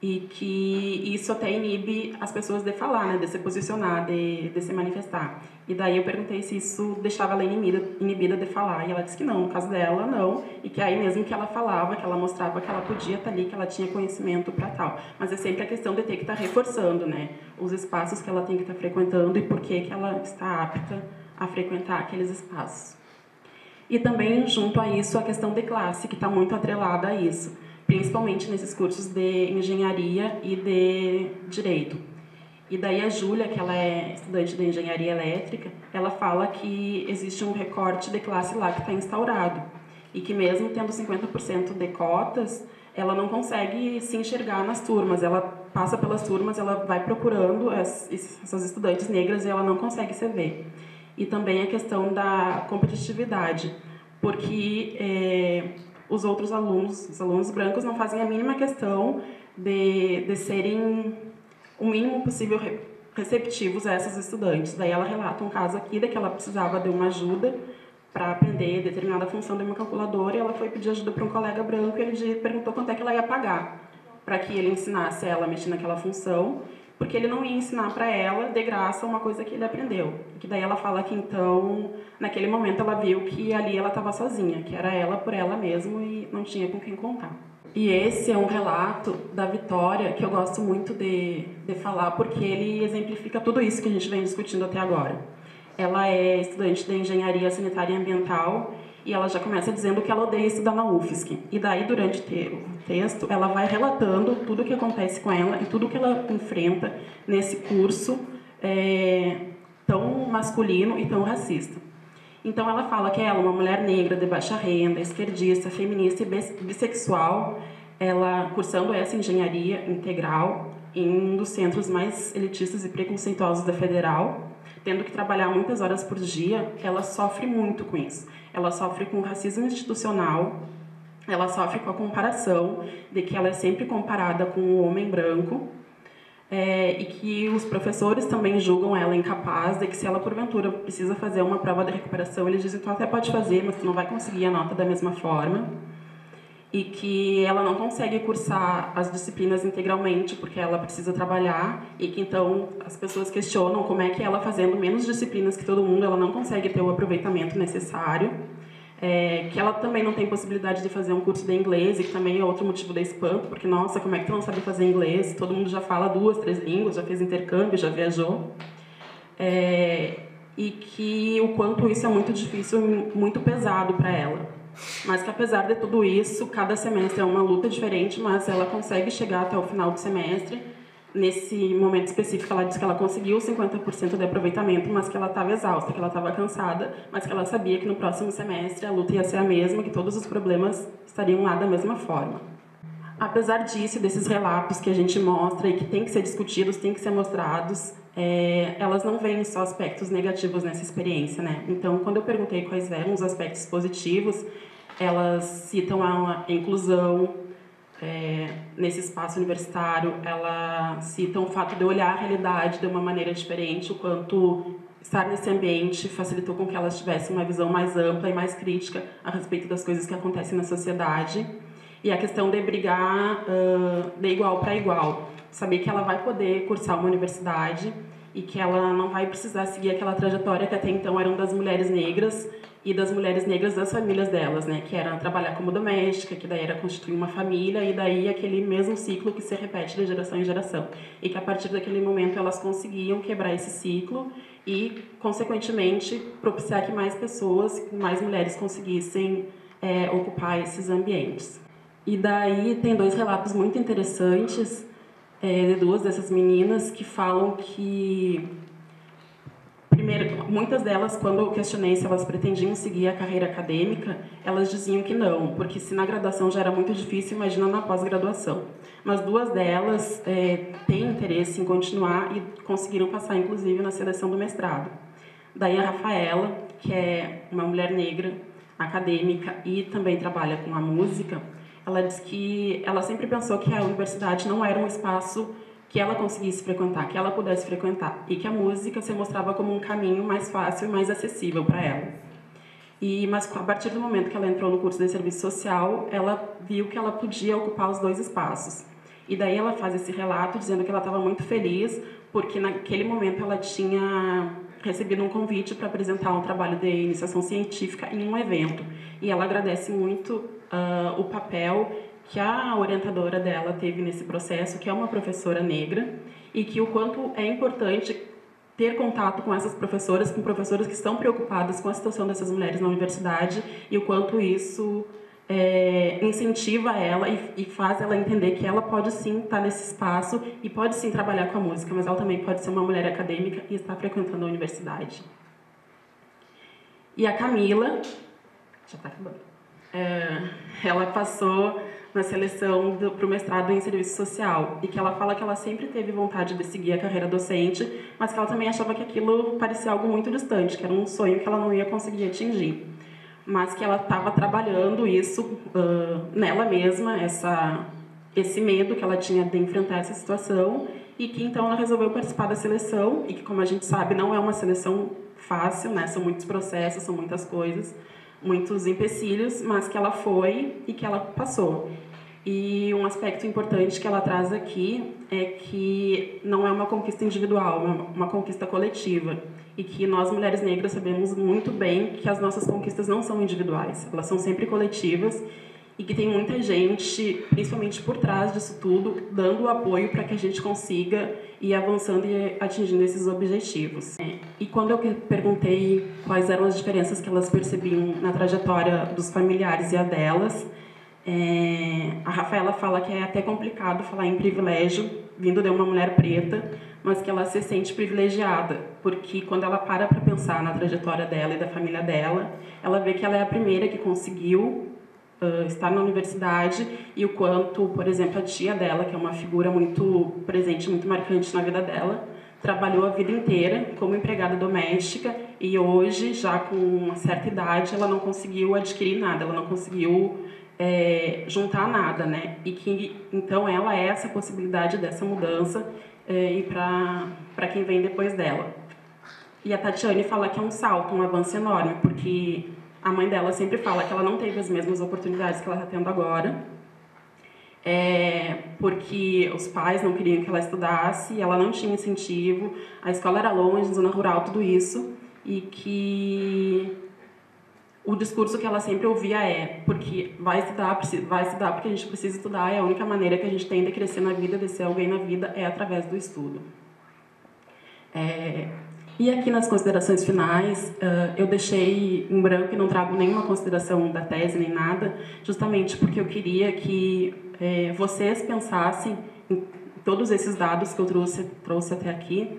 E que isso até inibe as pessoas de falar, né? De se posicionar, de se manifestar. E daí eu perguntei se isso deixava ela inibida de falar. E ela disse que não, no caso dela, não. E que aí mesmo que ela falava, que ela mostrava que ela podia estar ali, que ela tinha conhecimento para tal. Mas é sempre a questão de ter que estar reforçando, né? Os espaços que ela tem que estar frequentando e por que ela está apta a frequentar aqueles espaços. E também, junto a isso, a questão de classe, que está muito atrelada a isso. principalmente nesses cursos de engenharia e de direito. E daí a Júlia, que ela é estudante de engenharia elétrica, ela fala que existe um recorte de classe lá que está instaurado e que mesmo tendo 50% de cotas, ela não consegue se enxergar nas turmas. Ela passa pelas turmas, ela vai procurando essas estudantes negras e ela não consegue se ver. E também a questão da competitividade, porque os outros alunos, os alunos brancos, não fazem a mínima questão de serem o mínimo possível receptivos a essas estudantes. Daí ela relata um caso aqui de que ela precisava de uma ajuda para aprender determinada função de uma calculadora e ela foi pedir ajuda para um colega branco e ele perguntou quanto é que ela ia pagar para que ele ensinasse ela a mexer naquela função, porque ele não ia ensinar para ela de graça uma coisa que ele aprendeu. Que daí ela fala que então, naquele momento ela viu que ali ela estava sozinha, que era ela por ela mesma e não tinha com quem contar. E esse é um relato da Vitória que eu gosto muito de falar, porque ele exemplifica tudo isso que a gente vem discutindo até agora. Ela é estudante de engenharia sanitária e ambiental e ela já começa dizendo que ela odeia estudar na UFSC. E daí, durante o texto, ela vai relatando tudo o que acontece com ela e tudo o que ela enfrenta nesse curso tão masculino e tão racista. Então, ela fala que ela é uma mulher negra, de baixa renda, esquerdista, feminista e bissexual, ela cursando essa engenharia integral em um dos centros mais elitistas e preconceituosos da Federal, tendo que trabalhar muitas horas por dia, ela sofre muito com isso. Ela sofre com o racismo institucional, ela sofre com a comparação de que ela é sempre comparada com um homem branco, e que os professores também julgam ela incapaz, de que se ela porventura precisa fazer uma prova de recuperação, eles dizem que tu até pode fazer, mas tu não vai conseguir a nota da mesma forma, e que ela não consegue cursar as disciplinas integralmente porque ela precisa trabalhar, e que então as pessoas questionam como é que ela, fazendo menos disciplinas que todo mundo, ela não consegue ter o aproveitamento necessário. Que ela também não tem possibilidade de fazer um curso de inglês, e que também é outro motivo de espanto, porque, nossa, como é que tu não sabe fazer inglês? Todo mundo já fala 2, 3 línguas, já fez intercâmbio, já viajou. E que o quanto isso é muito difícil, muito pesado para ela. Mas que, apesar de tudo isso, cada semestre é uma luta diferente, mas ela consegue chegar até o final do semestre. Nesse momento específico, ela disse que ela conseguiu 50% de aproveitamento, mas que ela estava exausta, que ela estava cansada, mas que ela sabia que no próximo semestre a luta ia ser a mesma, que todos os problemas estariam lá da mesma forma. Apesar disso, desses relatos que a gente mostra e que tem que ser discutidos, tem que ser mostrados, elas não veem só aspectos negativos nessa experiência, né? Então, quando eu perguntei quais eram os aspectos positivos, elas citam a inclusão nesse espaço universitário, ela cita o fato de olhar a realidade de uma maneira diferente, o quanto estar nesse ambiente facilitou com que elas tivessem uma visão mais ampla e mais crítica a respeito das coisas que acontecem na sociedade. E a questão de brigar de igual para igual, saber que ela vai poder cursar uma universidade e que ela não vai precisar seguir aquela trajetória que até então eram das mulheres negras e das mulheres negras das famílias delas, né, que era trabalhar como doméstica, que daí era constituir uma família, e daí aquele mesmo ciclo que se repete de geração em geração. E que a partir daquele momento elas conseguiam quebrar esse ciclo e, consequentemente, propiciar que mais pessoas, mais mulheres conseguissem ocupar esses ambientes. E daí tem 2 relatos muito interessantes de 2 dessas meninas que falam que, primeiro, muitas delas, quando eu questionei se elas pretendiam seguir a carreira acadêmica, elas diziam que não, porque se na graduação já era muito difícil, imagina na pós-graduação. Mas 2 delas têm interesse em continuar e conseguiram passar, inclusive, na seleção do mestrado. Daí a Rafaela, que é uma mulher negra, acadêmica e também trabalha com a música, ela diz que ela sempre pensou que a universidade não era um espaço que ela conseguisse frequentar, que ela pudesse frequentar, e que a música se mostrava como um caminho mais fácil e mais acessível para ela. Mas a partir do momento que ela entrou no curso de serviço social, ela viu que ela podia ocupar os 2 espaços. E daí ela faz esse relato dizendo que ela estava muito feliz, porque naquele momento ela tinha recebido um convite para apresentar um trabalho de iniciação científica em um evento. E ela agradece muito o papel que a orientadora dela teve nesse processo, que é uma professora negra, e que o quanto é importante ter contato com essas professoras, com professoras que estão preocupadas com a situação dessas mulheres na universidade, e o quanto isso incentiva ela e faz ela entender que ela pode sim estar nesse espaço e pode sim trabalhar com a música, mas ela também pode ser uma mulher acadêmica e estar frequentando a universidade. E a Camila, já está acabando, ela passou na seleção para o mestrado em serviço social, e que ela fala que ela sempre teve vontade de seguir a carreira docente, mas que ela também achava que aquilo parecia algo muito distante, que era um sonho que ela não ia conseguir atingir, mas que ela estava trabalhando isso nela mesma, esse medo que ela tinha de enfrentar essa situação, e que então ela resolveu participar da seleção, e que, como a gente sabe, não é uma seleção fácil, né? São muitos processos, são muitas coisas, muitos empecilhos, mas que ela foi e que ela passou. E um aspecto importante que ela traz aqui é que não é uma conquista individual, é uma conquista coletiva. E que nós, mulheres negras, sabemos muito bem que as nossas conquistas não são individuais, elas são sempre coletivas, e que tem muita gente, principalmente por trás disso tudo, dando o apoio para que a gente consiga ir avançando e atingindo esses objetivos. E quando eu perguntei quais eram as diferenças que elas percebiam na trajetória dos familiares e a delas, a Rafaela fala que é até complicado falar em privilégio, vindo de uma mulher preta, mas que ela se sente privilegiada, porque quando ela para pensar na trajetória dela e da família dela, ela vê que ela é a primeira que conseguiu estar na universidade, e o quanto, por exemplo, a tia dela, que é uma figura muito presente, muito marcante na vida dela, trabalhou a vida inteira como empregada doméstica, e hoje, já com uma certa idade, ela não conseguiu adquirir nada, ela não conseguiu juntar nada, né? E que então ela é essa possibilidade dessa mudança e para quem vem depois dela. E a Tatiane fala que é um salto, um avanço enorme, porque a mãe dela sempre fala que ela não teve as mesmas oportunidades que ela está tendo agora, porque os pais não queriam que ela estudasse, ela não tinha incentivo, a escola era longe, zona rural, tudo isso, e que o discurso que ela sempre ouvia porque vai estudar porque a gente precisa estudar, é a única maneira que a gente tem de crescer na vida, de ser alguém na vida, é através do estudo. E aqui nas considerações finais, eu deixei em branco e não trago nenhuma consideração da tese nem nada, justamente porque eu queria que vocês pensassem em todos esses dados que eu trouxe até aqui,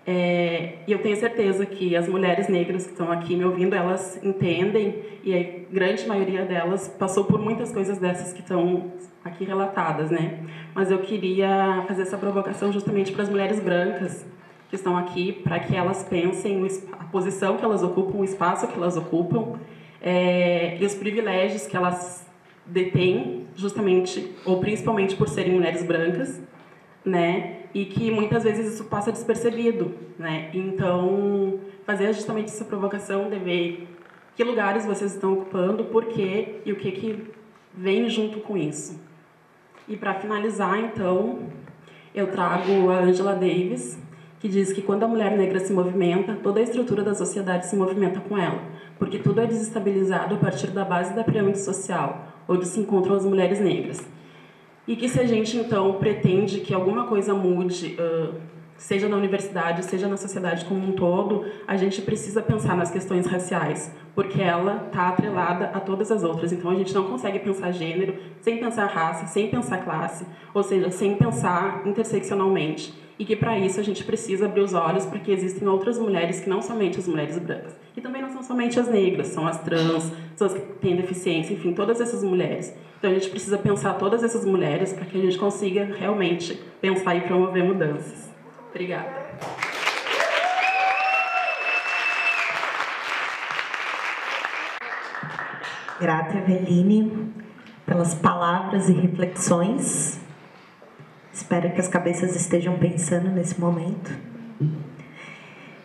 e eu tenho certeza que as mulheres negras que estão aqui me ouvindo, elas entendem, e a grande maioria delas passou por muitas coisas dessas que estão aqui relatadas, né? Mas eu queria fazer essa provocação justamente para as mulheres brancas que estão aqui, para que elas pensem a posição que elas ocupam, o espaço que elas ocupam, e os privilégios que elas detêm, justamente, ou principalmente por serem mulheres brancas, né? E que muitas vezes isso passa despercebido, né? Então, fazer justamente essa provocação de ver que lugares vocês estão ocupando, por quê e o que vem junto com isso. E para finalizar, então, eu trago a Angela Davis, que diz que quando a mulher negra se movimenta, toda a estrutura da sociedade se movimenta com ela, porque tudo é desestabilizado a partir da base da pirâmide social, onde se encontram as mulheres negras. E que se a gente, então, pretende que alguma coisa mude, seja na universidade, seja na sociedade como um todo, a gente precisa pensar nas questões raciais, porque ela está atrelada a todas as outras. Então, a gente não consegue pensar gênero sem pensar raça, sem pensar classe, ou seja, sem pensar interseccionalmente. E que, para isso, a gente precisa abrir os olhos para que existem outras mulheres que não somente as mulheres brancas. E também não são somente as negras, são as trans, são as que têm deficiência, enfim, todas essas mulheres. Então, a gente precisa pensar todas essas mulheres para que a gente consiga realmente pensar e promover mudanças. Obrigada. Grata, Eveline, pelas palavras e reflexões. Espero que as cabeças estejam pensando nesse momento.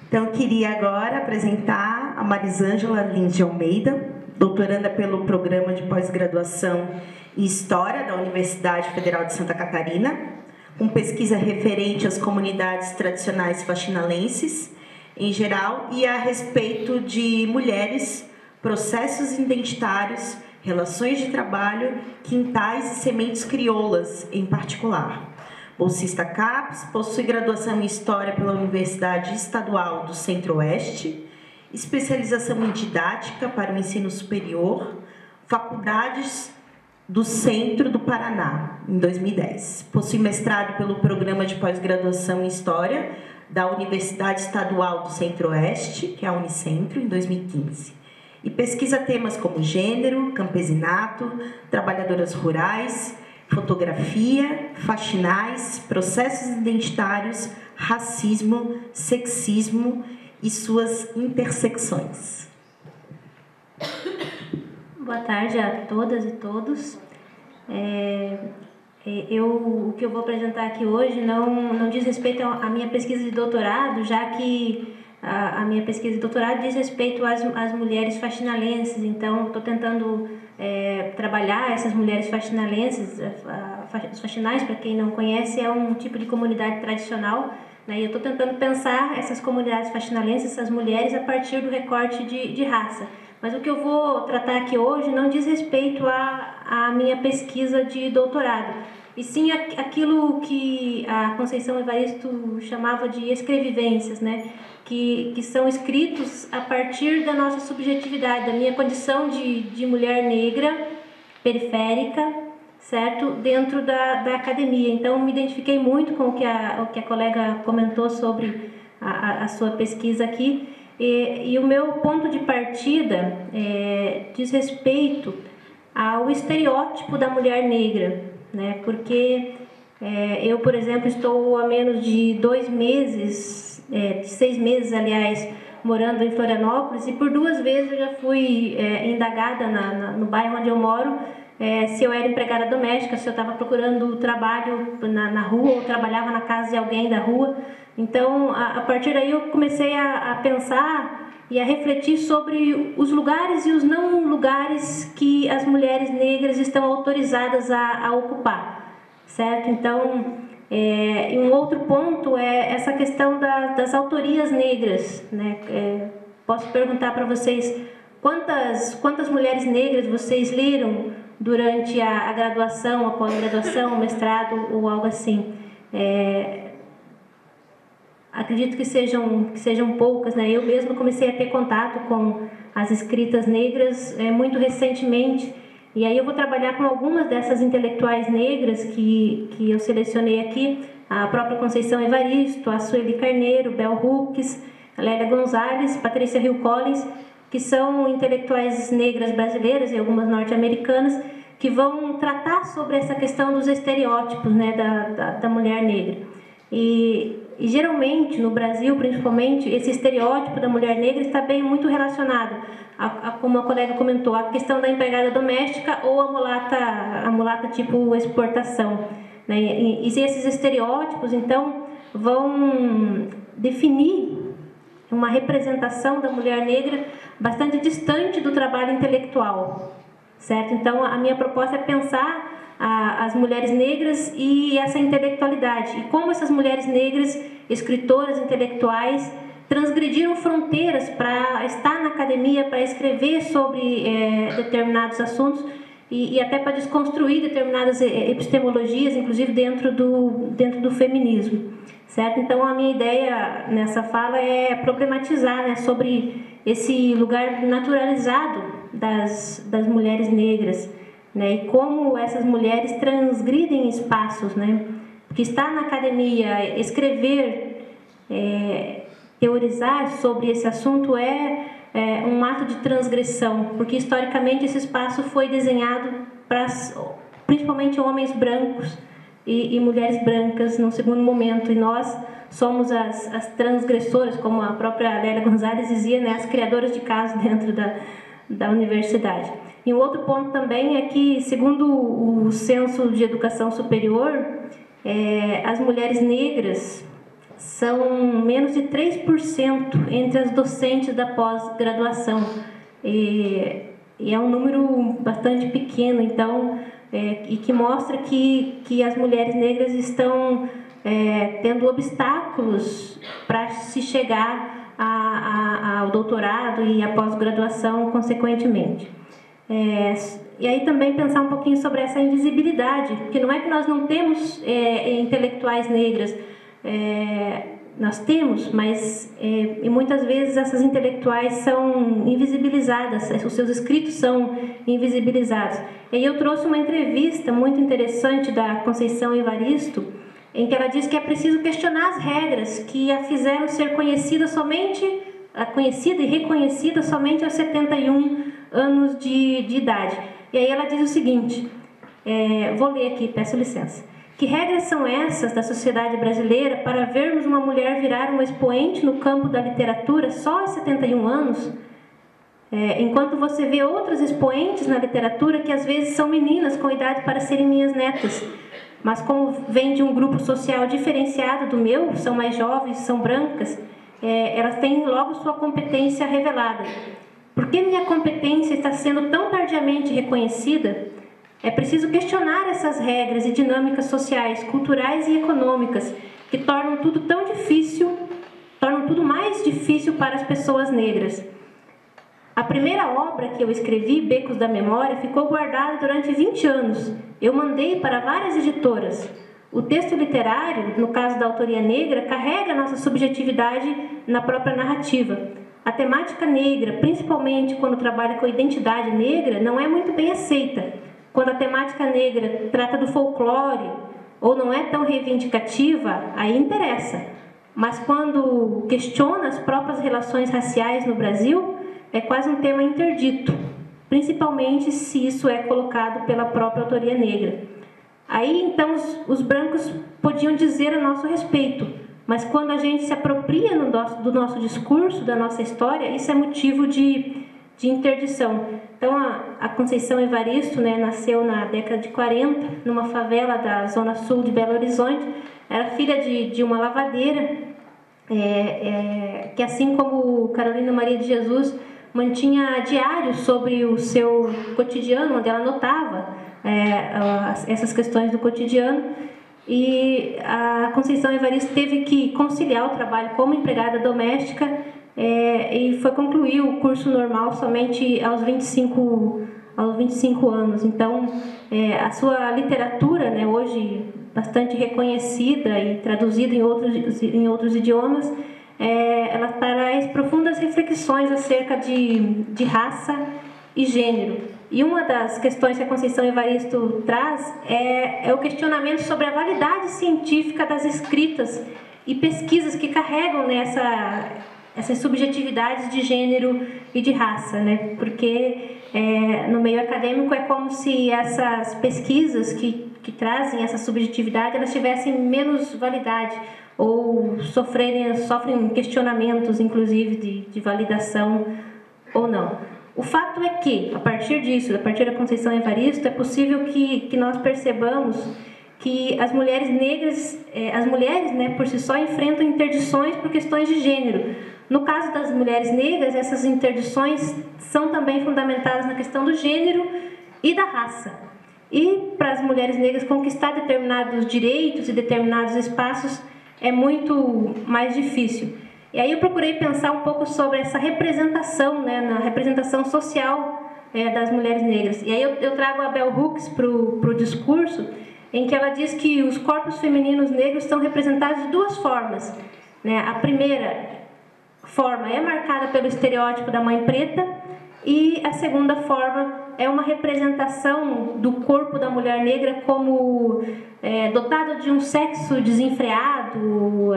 Então, eu queria agora apresentar a Marisângela Lins de Almeida, doutoranda pelo Programa de Pós-Graduação em História da Universidade Federal de Santa Catarina, com pesquisa referente às comunidades tradicionais faxinalenses, em geral, e a respeito de mulheres, processos identitários, relações de trabalho, quintais e sementes crioulas, em particular. Bolsista CAPES, possui graduação em História pela Universidade Estadual do Centro-Oeste, especialização em Didática para o Ensino Superior, faculdades do Centro do Paraná, em 2010. Possui mestrado pelo Programa de Pós-Graduação em História da Universidade Estadual do Centro-Oeste, que é a Unicentro, em 2015. E pesquisa temas como gênero, campesinato, trabalhadoras rurais, fotografia, faxinais, processos identitários, racismo, sexismo e suas intersecções. Boa tarde a todas e todos. O que eu vou apresentar aqui hoje não diz respeito à minha pesquisa de doutorado, já que a minha pesquisa de doutorado diz respeito às mulheres faxinalenses. Então, estou tentando trabalhar essas mulheres faxinalenses. Os faxinais, para quem não conhece, é um tipo de comunidade tradicional, né? E eu estou tentando pensar essas comunidades faxinalenses, essas mulheres, a partir do recorte de raça. Mas o que eu vou tratar aqui hoje não diz respeito à minha pesquisa de doutorado, e sim aquilo que a Conceição Evaristo chamava de escrevivências, né? Que são escritos a partir da nossa subjetividade, da minha condição de mulher negra, periférica, certo? Dentro da academia. Então, me identifiquei muito com o que a colega comentou sobre a sua pesquisa aqui. E o meu ponto de partida diz respeito ao estereótipo da mulher negra, né? Porque eu, por exemplo, estou há menos de 2 meses, de 6 meses, aliás, morando em Florianópolis, e por 2 vezes eu já fui indagada no bairro onde eu moro, se eu era empregada doméstica, se eu estava procurando trabalho na rua ou trabalhava na casa de alguém da rua. Então, a partir daí eu comecei a pensar e a refletir sobre os lugares e os não lugares que as mulheres negras estão autorizadas a ocupar, certo? Então, e um outro ponto é essa questão das autorias negras, né? Posso perguntar para vocês quantas mulheres negras vocês leram durante a graduação, a pós-graduação, o mestrado ou algo assim? Acredito que sejam poucas, né? Eu mesma comecei a ter contato com as escritas negras muito recentemente, e aí eu vou trabalhar com algumas dessas intelectuais negras que eu selecionei aqui: a própria Conceição Evaristo, a Sueli Carneiro, Bell Hooks, a Lélia Gonzalez, Patrícia Hill Collins, que são intelectuais negras brasileiras e algumas norte-americanas, que vão tratar sobre essa questão dos estereótipos, né, da mulher negra. E geralmente, no Brasil, principalmente, esse estereótipo da mulher negra está bem muito relacionado, como a colega comentou, a questão da empregada doméstica ou a mulata tipo exportação, né? E esses estereótipos, então, vão definir uma representação da mulher negra bastante distante do trabalho intelectual, certo? Então, a minha proposta é pensar as mulheres negras e essa intelectualidade, e como essas mulheres negras, escritoras, intelectuais, transgrediram fronteiras para estar na academia, para escrever sobre determinados assuntos e até para desconstruir determinadas epistemologias, inclusive dentro do feminismo, certo? Então, a minha ideia nessa fala é problematizar, né, sobre esse lugar naturalizado das mulheres negras, né, e como essas mulheres transgridem espaços, né? Porque estar na academia, escrever, teorizar sobre esse assunto é um ato de transgressão, porque historicamente esse espaço foi desenhado para principalmente homens brancos e mulheres brancas no segundo momento, e nós somos as transgressoras, como a própria Lélia Gonzalez dizia, né, as criadoras de casos dentro da universidade. E um outro ponto também é que, segundo o Censo de Educação Superior, as mulheres negras são menos de 3% entre as docentes da pós-graduação. E é um número bastante pequeno, então, e que mostra que as mulheres negras estão tendo obstáculos para se chegar ao doutorado e à pós-graduação, consequentemente. E aí também pensar um pouquinho sobre essa invisibilidade, porque não é que nós não temos intelectuais negras, nós temos, mas e muitas vezes essas intelectuais são invisibilizadas, os seus escritos são invisibilizados. E aí eu trouxe uma entrevista muito interessante da Conceição Evaristo, em que ela diz que é preciso questionar as regras que a fizeram ser conhecida e reconhecida somente aos 71 anos de idade. E aí ela diz o seguinte, vou ler aqui, peço licença. Que regras são essas da sociedade brasileira para vermos uma mulher virar um expoente no campo da literatura só aos 71 anos? Enquanto você vê outras expoentes na literatura que às vezes são meninas com idade para serem minhas netas, mas como vêm de um grupo social diferenciado do meu, são mais jovens, são brancas, elas têm logo sua competência revelada. Por que minha competência está sendo tão tardiamente reconhecida? É preciso questionar essas regras e dinâmicas sociais, culturais e econômicas que tornam tudo tão difícil, tornam tudo mais difícil para as pessoas negras. A primeira obra que eu escrevi, Becos da Memória, ficou guardada durante 20 anos. Eu mandei para várias editoras. O texto literário, no caso da autoria negra, carrega nossa subjetividade na própria narrativa. A temática negra, principalmente quando trabalha com a identidade negra, não é muito bem aceita. Quando a temática negra trata do folclore ou não é tão reivindicativa, aí interessa. Mas quando questiona as próprias relações raciais no Brasil, é quase um tema interdito, principalmente se isso é colocado pela própria autoria negra. Aí, então, os brancos podiam dizer a nosso respeito, mas quando a gente se apropria do nosso discurso, da nossa história, isso é motivo de interdição. Então, a Conceição Evaristo, nasceu na década de 40, numa favela da zona sul de Belo Horizonte, era filha de uma lavadeira, que assim como Carolina Maria de Jesus, mantinha diário sobre o seu cotidiano, onde ela anotava essas questões do cotidiano. E a Conceição Evaristo teve que conciliar o trabalho como empregada doméstica e foi concluir o curso normal somente aos 25 anos. Então, a sua literatura, hoje bastante reconhecida e traduzida em outros idiomas, ela traz profundas reflexões acerca de raça e gênero. E uma das questões que a Conceição Evaristo traz é o questionamento sobre a validade científica das escritas e pesquisas que carregam essas subjetividades de gênero e de raça, porque no meio acadêmico é como se essas pesquisas que trazem essa subjetividade, elas tivessem menos validade ou sofrem questionamentos, inclusive, de validação ou não. O fato é que, a partir disso, a partir da Conceição Evaristo, é possível que nós percebamos que as mulheres negras, por si só, enfrentam interdições por questões de gênero. No caso das mulheres negras, essas interdições são também fundamentadas na questão do gênero e da raça. E para as mulheres negras conquistar determinados direitos e determinados espaços é muito mais difícil. E aí eu procurei pensar um pouco sobre essa representação, na representação social das mulheres negras. E aí eu trago a Bell Hooks para o discurso, em que ela diz que os corpos femininos negros estão representados de duas formas. A primeira forma é marcada pelo estereótipo da mãe preta e a segunda forma é uma representação do corpo da mulher negra como dotado de um sexo desenfreado,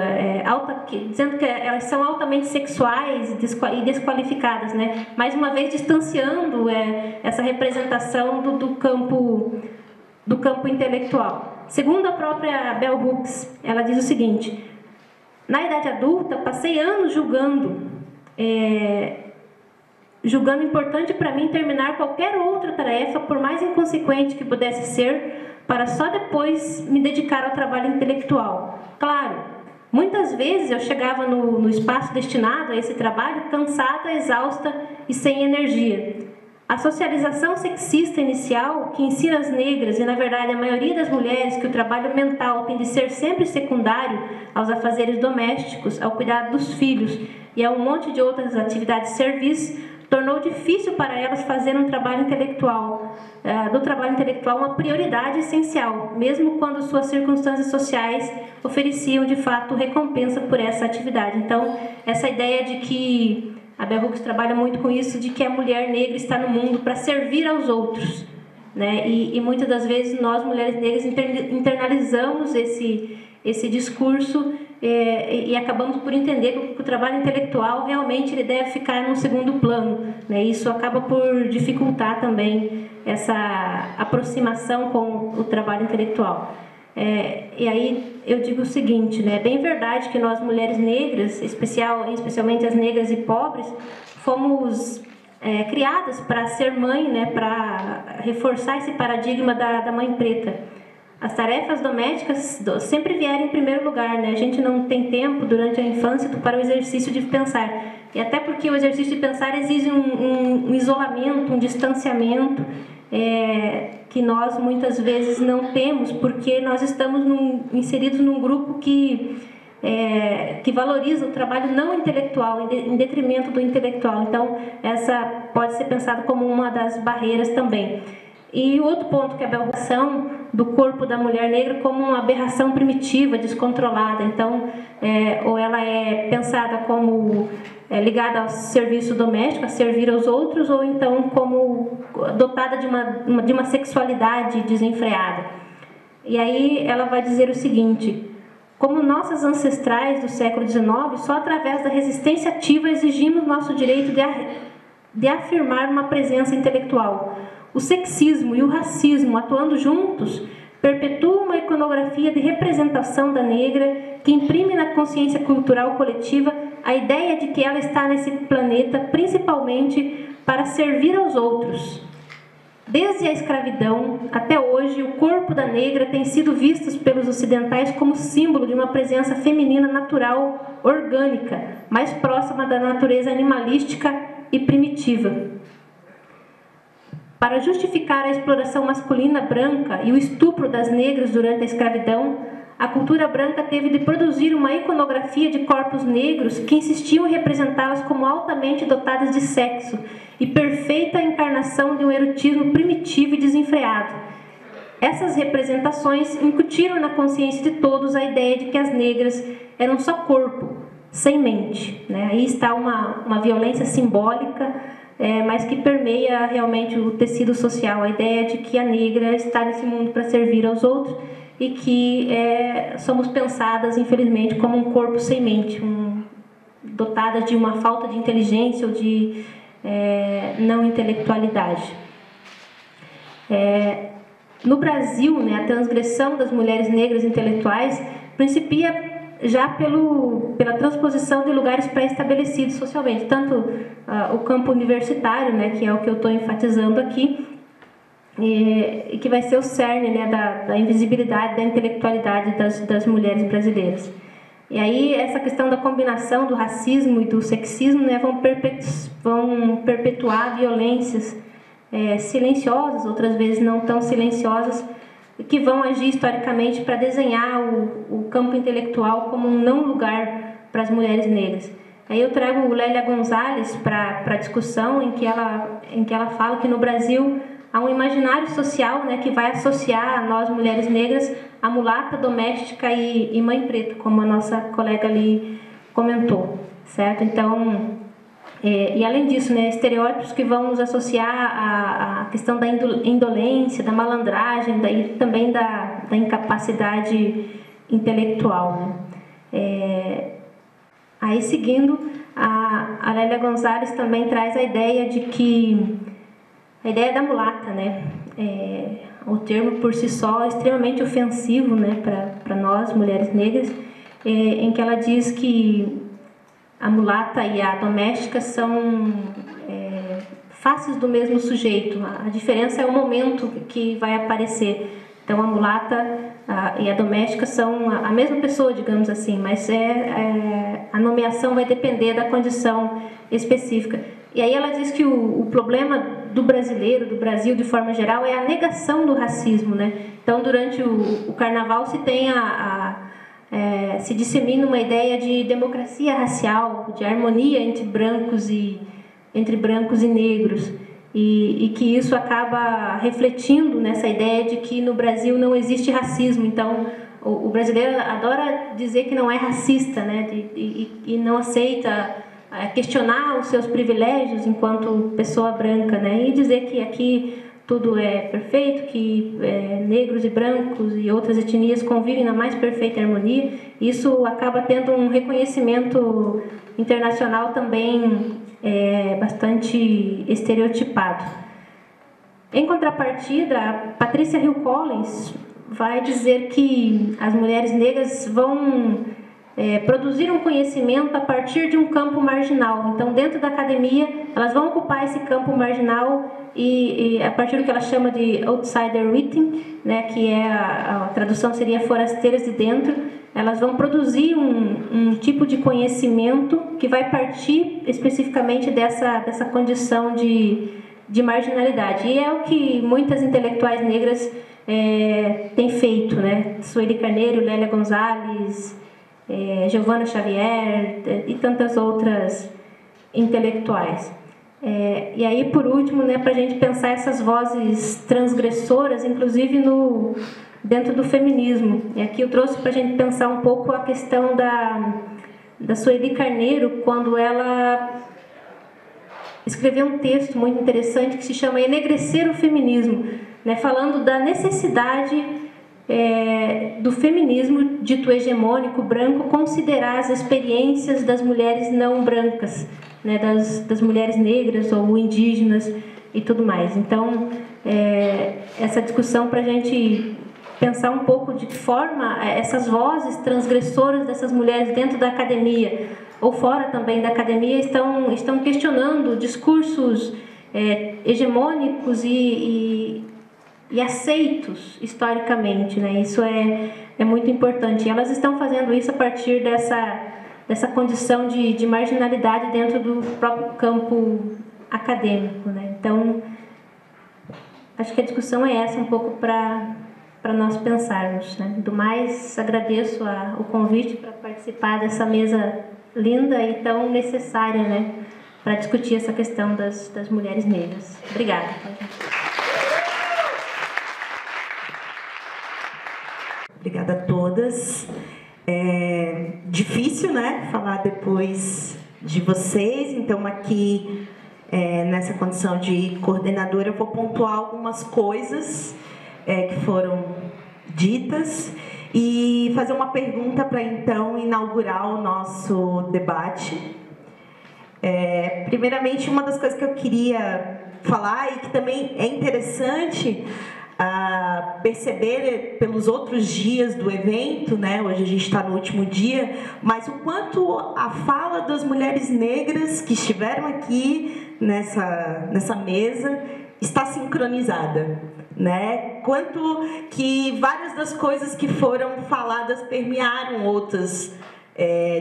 dizendo que elas são altamente sexuais e desqualificadas, mais uma vez distanciando essa representação do campo intelectual. Segundo a própria Bell Hooks, ela diz o seguinte: na idade adulta, passei anos julgando importante para mim terminar qualquer outra tarefa, por mais inconsequente que pudesse ser, para só depois me dedicar ao trabalho intelectual. Claro, muitas vezes eu chegava no espaço destinado a esse trabalho cansada, exausta e sem energia. A socialização sexista inicial, que ensina as negras e, na verdade, a maioria das mulheres que o trabalho mental tem de ser sempre secundário aos afazeres domésticos, ao cuidado dos filhos e a um monte de outras atividades de serviço, tornou difícil para elas fazer um trabalho intelectual, do trabalho intelectual uma prioridade essencial, mesmo quando suas circunstâncias sociais ofereciam de fato recompensa por essa atividade. Então, essa ideia de que a Bell Hooks trabalha muito com isso, de que a mulher negra está no mundo para servir aos outros, né? E muitas das vezes nós, mulheres negras, internalizamos esse discurso e acabamos por entender que o trabalho intelectual realmente ele deve ficar num segundo plano, né? Isso acaba por dificultar também essa aproximação com o trabalho intelectual. E aí eu digo o seguinte, né? É bem verdade que nós, mulheres negras, especialmente as negras e pobres, fomos criadas para ser mãe, né? Para reforçar esse paradigma da mãe preta. As tarefas domésticas sempre vieram em primeiro lugar, né? A gente não tem tempo durante a infância para o exercício de pensar. E até porque o exercício de pensar exige um isolamento, um distanciamento, que nós muitas vezes não temos, porque nós estamos inseridos num grupo que valoriza o trabalho não intelectual, em detrimento do intelectual. Então, essa pode ser pensada como uma das barreiras também. E o outro ponto que é a aberração do corpo da mulher negra como uma aberração primitiva, descontrolada. Então, ou ela é pensada como ligada ao serviço doméstico, a servir aos outros, ou então como dotada de uma sexualidade desenfreada. E aí ela vai dizer o seguinte: como nossas ancestrais do século XIX, só através da resistência ativa exigimos nosso direito de afirmar uma presença intelectual. O sexismo e o racismo, atuando juntos, perpetuam uma iconografia de representação da negra que imprime na consciência cultural coletiva a ideia de que ela está nesse planeta principalmente para servir aos outros. Desde a escravidão até hoje, o corpo da negra tem sido visto pelos ocidentais como símbolo de uma presença feminina natural, orgânica, mais próxima da natureza animalística e primitiva. Para justificar a exploração masculina branca e o estupro das negras durante a escravidão, a cultura branca teve de produzir uma iconografia de corpos negros que insistiam em representá-las como altamente dotadas de sexo e perfeita encarnação de um erotismo primitivo e desenfreado. Essas representações incutiram na consciência de todos a ideia de que as negras eram só corpo, sem mente, né? Aí está uma violência simbólica, mas que permeia realmente o tecido social, a ideia de que a negra está nesse mundo para servir aos outros e que somos pensadas, infelizmente, como um corpo sem mente, dotadas de uma falta de inteligência ou de não intelectualidade. No Brasil, né, a transgressão das mulheres negras intelectuais principia já pela transposição de lugares pré-estabelecidos socialmente, tanto o campo universitário, né, que é o que eu estou enfatizando aqui, e que vai ser o cerne, né, da invisibilidade, da intelectualidade das mulheres brasileiras. E aí essa questão da combinação do racismo e do sexismo, né, vão perpetuar violências silenciosas, outras vezes não tão silenciosas, que vão agir historicamente para desenhar o campo intelectual como um não lugar para as mulheres negras. Aí eu trago Lélia Gonzalez para a discussão, em que ela fala que no Brasil há um imaginário social, né, que vai associar a nós, mulheres negras, a mulata, doméstica e mãe preta, como a nossa colega ali comentou, certo? Então, e além disso, né, estereótipos que vão nos associar à questão da indolência, da malandragem, e também da incapacidade intelectual, né? Aí, seguindo, a Lélia Gonzalez também traz a ideia da mulata, né? O termo por si só é extremamente ofensivo, né, para nós, mulheres negras, em que ela diz que a mulata e a doméstica são faces do mesmo sujeito. A diferença é o momento que vai aparecer. Então, a mulata e a doméstica são a mesma pessoa, digamos assim, mas a nomeação vai depender da condição específica. E aí ela diz que o problema do brasileiro, do Brasil de forma geral, é a negação do racismo, né? Então, durante o carnaval se tem se dissemina uma ideia de democracia racial, de harmonia entre brancos e entre brancos e negros, e que isso acaba refletindo nessa ideia de que no Brasil não existe racismo. Então, o brasileiro adora dizer que não é racista, né? E não aceita questionar os seus privilégios enquanto pessoa branca, né? E dizer que aqui tudo é perfeito, que negros e brancos e outras etnias convivem na mais perfeita harmonia. Isso acaba tendo um reconhecimento internacional também bastante estereotipado. Em contrapartida, a Patrícia Hill Collins vai dizer que as mulheres negras vão produzir um conhecimento a partir de um campo marginal. Então, dentro da academia, elas vão ocupar esse campo marginal e a partir do que ela chama de outsider writing, né, que a tradução seria forasteiras de dentro, elas vão produzir um tipo de conhecimento que vai partir especificamente dessa condição de marginalidade. E é o que muitas intelectuais negras têm feito, né? Sueli Carneiro, Lélia Gonzalez, Giovanna Xavier e tantas outras intelectuais. E aí, por último, né, para a gente pensar essas vozes transgressoras, inclusive dentro do feminismo. E aqui eu trouxe para a gente pensar um pouco a questão da Sueli Carneiro, quando ela escreveu um texto muito interessante que se chama Enegrecer o Feminismo, né, falando da necessidade do feminismo dito hegemônico branco considerar as experiências das mulheres não brancas, né, das mulheres negras ou indígenas e tudo mais. Então, essa discussão para a gente pensar um pouco de que forma essas vozes transgressoras dessas mulheres dentro da academia ou fora também da academia estão questionando discursos hegemônicos e aceitos historicamente, né? Isso é muito importante. E elas estão fazendo isso a partir dessa condição de marginalidade dentro do próprio campo acadêmico, né? Então, acho que a discussão é essa um pouco para nós pensarmos, né? Do mais, agradeço o convite para participar dessa mesa linda e tão necessária, né? Para discutir essa questão das mulheres negras. Obrigada. Obrigada a todas. É difícil, né, falar depois de vocês, então aqui nessa condição de coordenadora eu vou pontuar algumas coisas que foram ditas e fazer uma pergunta para então inaugurar o nosso debate. Primeiramente, uma das coisas que eu queria falar e que também é interessante perceber pelos outros dias do evento, né? Hoje a gente está no último dia, mas o quanto a fala das mulheres negras que estiveram aqui nessa mesa está sincronizada, né? Quanto que várias das coisas que foram faladas permearam outros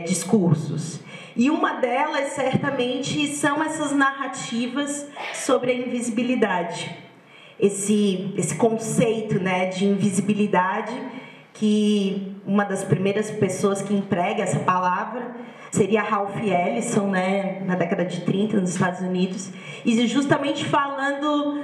discursos. E uma delas, certamente, são essas narrativas sobre a invisibilidade. Esse conceito, né, de invisibilidade, que uma das primeiras pessoas que emprega essa palavra seria Ralph Ellison, né, na década de 30, nos Estados Unidos, e justamente falando,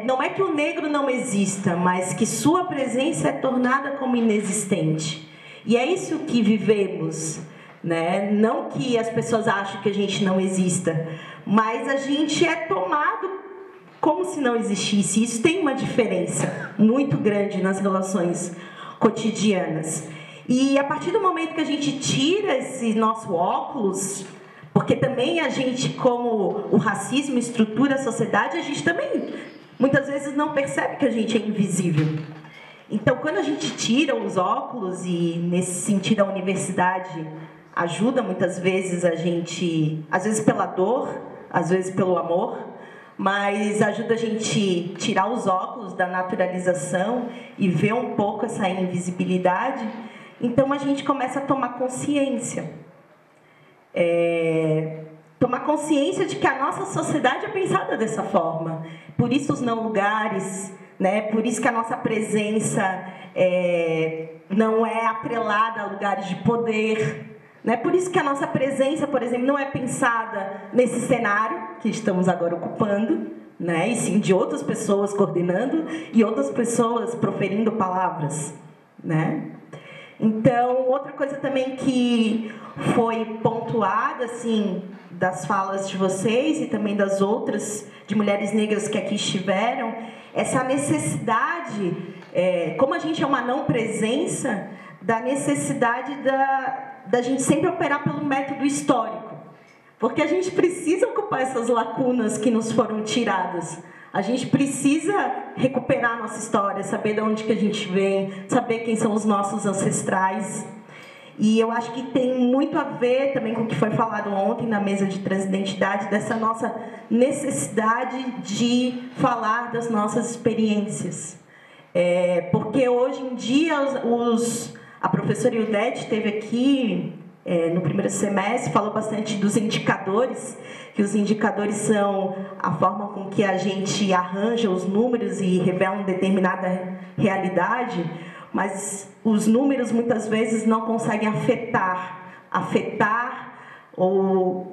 não é que o negro não exista, mas que sua presença é tornada como inexistente. E é isso que vivemos, né? Não que as pessoas achem que a gente não exista, mas a gente é tomado como se não existisse. Isso tem uma diferença muito grande nas relações cotidianas. E a partir do momento que a gente tira esse nosso óculos, porque também a gente, como o racismo estrutura a sociedade, a gente também muitas vezes não percebe que a gente é invisível. Então, quando a gente tira os óculos, e nesse sentido a universidade ajuda muitas vezes a gente, às vezes pela dor, às vezes pelo amor, mas ajuda a gente tirar os óculos da naturalização e ver um pouco essa invisibilidade, então a gente começa a tomar consciência. Tomar consciência de que a nossa sociedade é pensada dessa forma. Por isso os não lugares, né? Por isso que a nossa presença não é atrelada a lugares de poder, Né? Por isso que a nossa presença, por exemplo, não é pensada nesse cenário que estamos agora ocupando, né? E sim de outras pessoas coordenando e outras pessoas proferindo palavras, né? Então, outra coisa também que foi pontuada, assim, das falas de vocês e também das outras, de mulheres negras que aqui estiveram, essa necessidade, como a gente é uma não presença, da necessidade da gente sempre operar pelo método histórico. Porque a gente precisa ocupar essas lacunas que nos foram tiradas. A gente precisa recuperar a nossa história, saber de onde que a gente vem, saber quem são os nossos ancestrais. E eu acho que tem muito a ver também com o que foi falado ontem na mesa de transidentidade, dessa nossa necessidade de falar das nossas experiências. Porque hoje em dia a professora Ildete esteve aqui no primeiro semestre, falou bastante dos indicadores, que os indicadores são a forma com que a gente arranja os números e revela determinada realidade, mas os números muitas vezes não conseguem afetar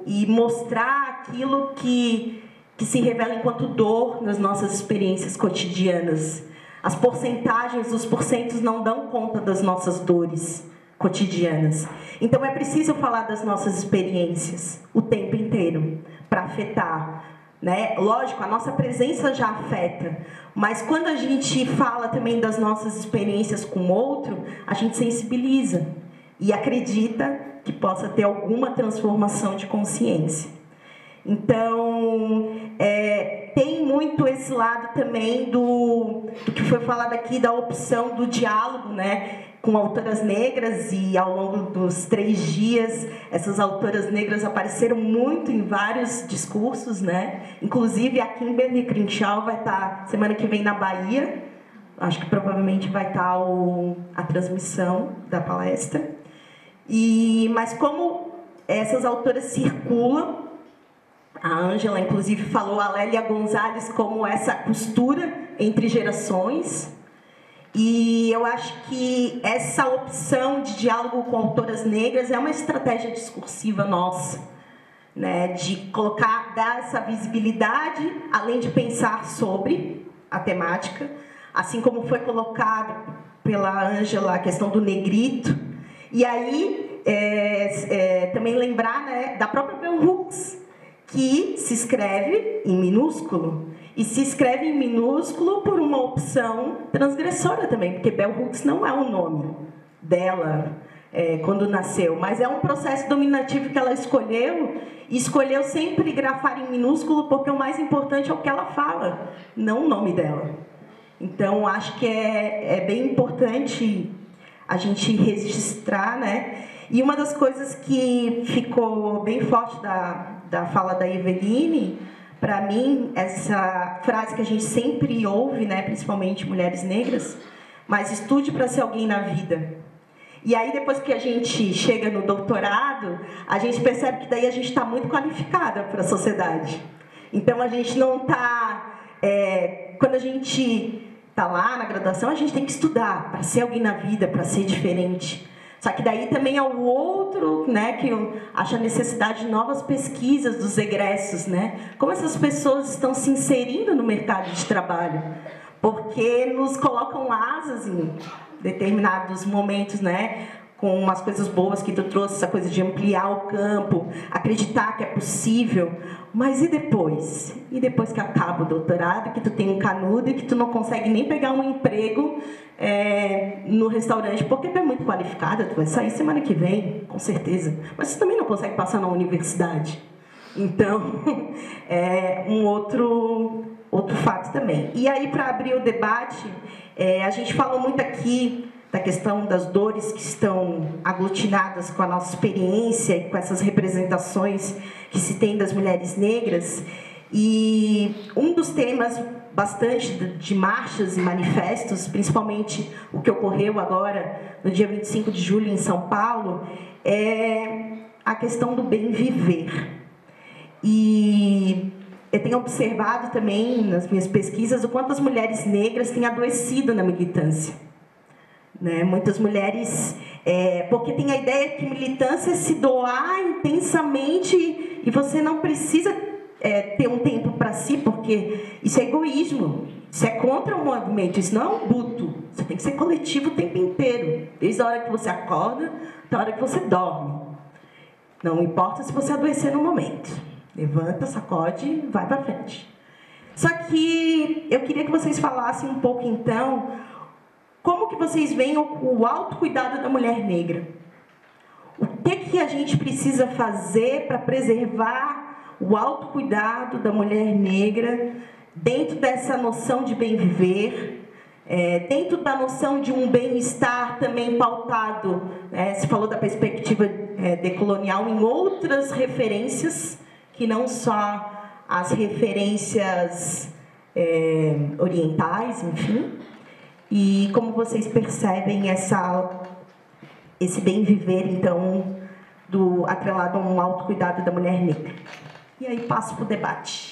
e mostrar aquilo que se revela enquanto dor nas nossas experiências cotidianas. As porcentagens, os porcentos não dão conta das nossas dores cotidianas. Então é preciso falar das nossas experiências o tempo inteiro para afetar, né? Lógico, a nossa presença já afeta, mas quando a gente fala também das nossas experiências com o outro, a gente sensibiliza e acredita que possa ter alguma transformação de consciência. Então, tem muito esse lado também do que foi falado aqui, da opção do diálogo, né, com autoras negras, e ao longo dos 3 dias, essas autoras negras apareceram muito em vários discursos, né? Inclusive, a Kimberly Crenshaw vai estar semana que vem na Bahia, acho que provavelmente vai estar a transmissão da palestra. Mas como essas autoras circulam, a Ângela, inclusive, falou a Lélia Gonzalez como essa costura entre gerações. E eu acho que essa opção de diálogo com autoras negras é uma estratégia discursiva nossa, né? De dar essa visibilidade, além de pensar sobre a temática, assim como foi colocado pela Ângela a questão do negrito. E aí, também lembrar, né, da própria Bell Hooks, que se escreve em minúsculo, e se escreve em minúsculo por uma opção transgressora também, porque Bell Hooks não é o nome dela quando nasceu, mas é um processo dominativo que ela escolheu, e escolheu sempre grafar em minúsculo, porque o mais importante é o que ela fala, não o nome dela. Então, acho que é bem importante a gente registrar, né? E uma das coisas que ficou bem forte da fala da Eveline, para mim, essa frase que a gente sempre ouve, né, principalmente mulheres negras, mas estude para ser alguém na vida. E aí, depois que a gente chega no doutorado, a gente percebe que daí a gente está muito qualificada para a sociedade. Então, a gente não está... quando a gente está lá na graduação, a gente tem que estudar para ser alguém na vida, para ser diferente. Só que daí também é o outro, né, que eu acho a necessidade de novas pesquisas dos egressos, né? Como essas pessoas estão se inserindo no mercado de trabalho, porque nos colocam asas em determinados momentos, né? Com umas coisas boas que tu trouxe, essa coisa de ampliar o campo, acreditar que é possível. Mas e depois? E depois que acaba o doutorado, que tu tem um canudo e que tu não consegue nem pegar um emprego no restaurante, porque tu é muito qualificada, tu vai sair semana que vem, com certeza. Mas tu também não consegue passar na universidade. Então, é um outro fato também. E aí, para abrir o debate, a gente falou muito aqui da questão das dores que estão aglutinadas com a nossa experiência e com essas representações que se tem das mulheres negras. E um dos temas bastante de marchas e manifestos, principalmente o que ocorreu agora no dia 25 de julho em São Paulo, é a questão do bem viver. E eu tenho observado também nas minhas pesquisas o quanto as mulheres negras têm adoecido na militância. Né? Muitas mulheres Porque tem a ideia que militância é se doar intensamente e você não precisa ter um tempo para si, porque isso é egoísmo, isso é contra o movimento, isso não é um buto, você tem que ser coletivo o tempo inteiro, desde a hora que você acorda até a hora que você dorme. Não importa se você adoecer no momento, levanta, sacode e vai para frente. Só que eu queria que vocês falassem um pouco então, como que vocês veem o autocuidado da mulher negra? O que a gente precisa fazer para preservar o autocuidado da mulher negra dentro dessa noção de bem viver, dentro da noção de um bem-estar também pautado, se falou da perspectiva decolonial, em outras referências, que não só as referências orientais, enfim. E como vocês percebem esse bem viver, então, atrelado a um autocuidado da mulher negra? E aí passo para o debate.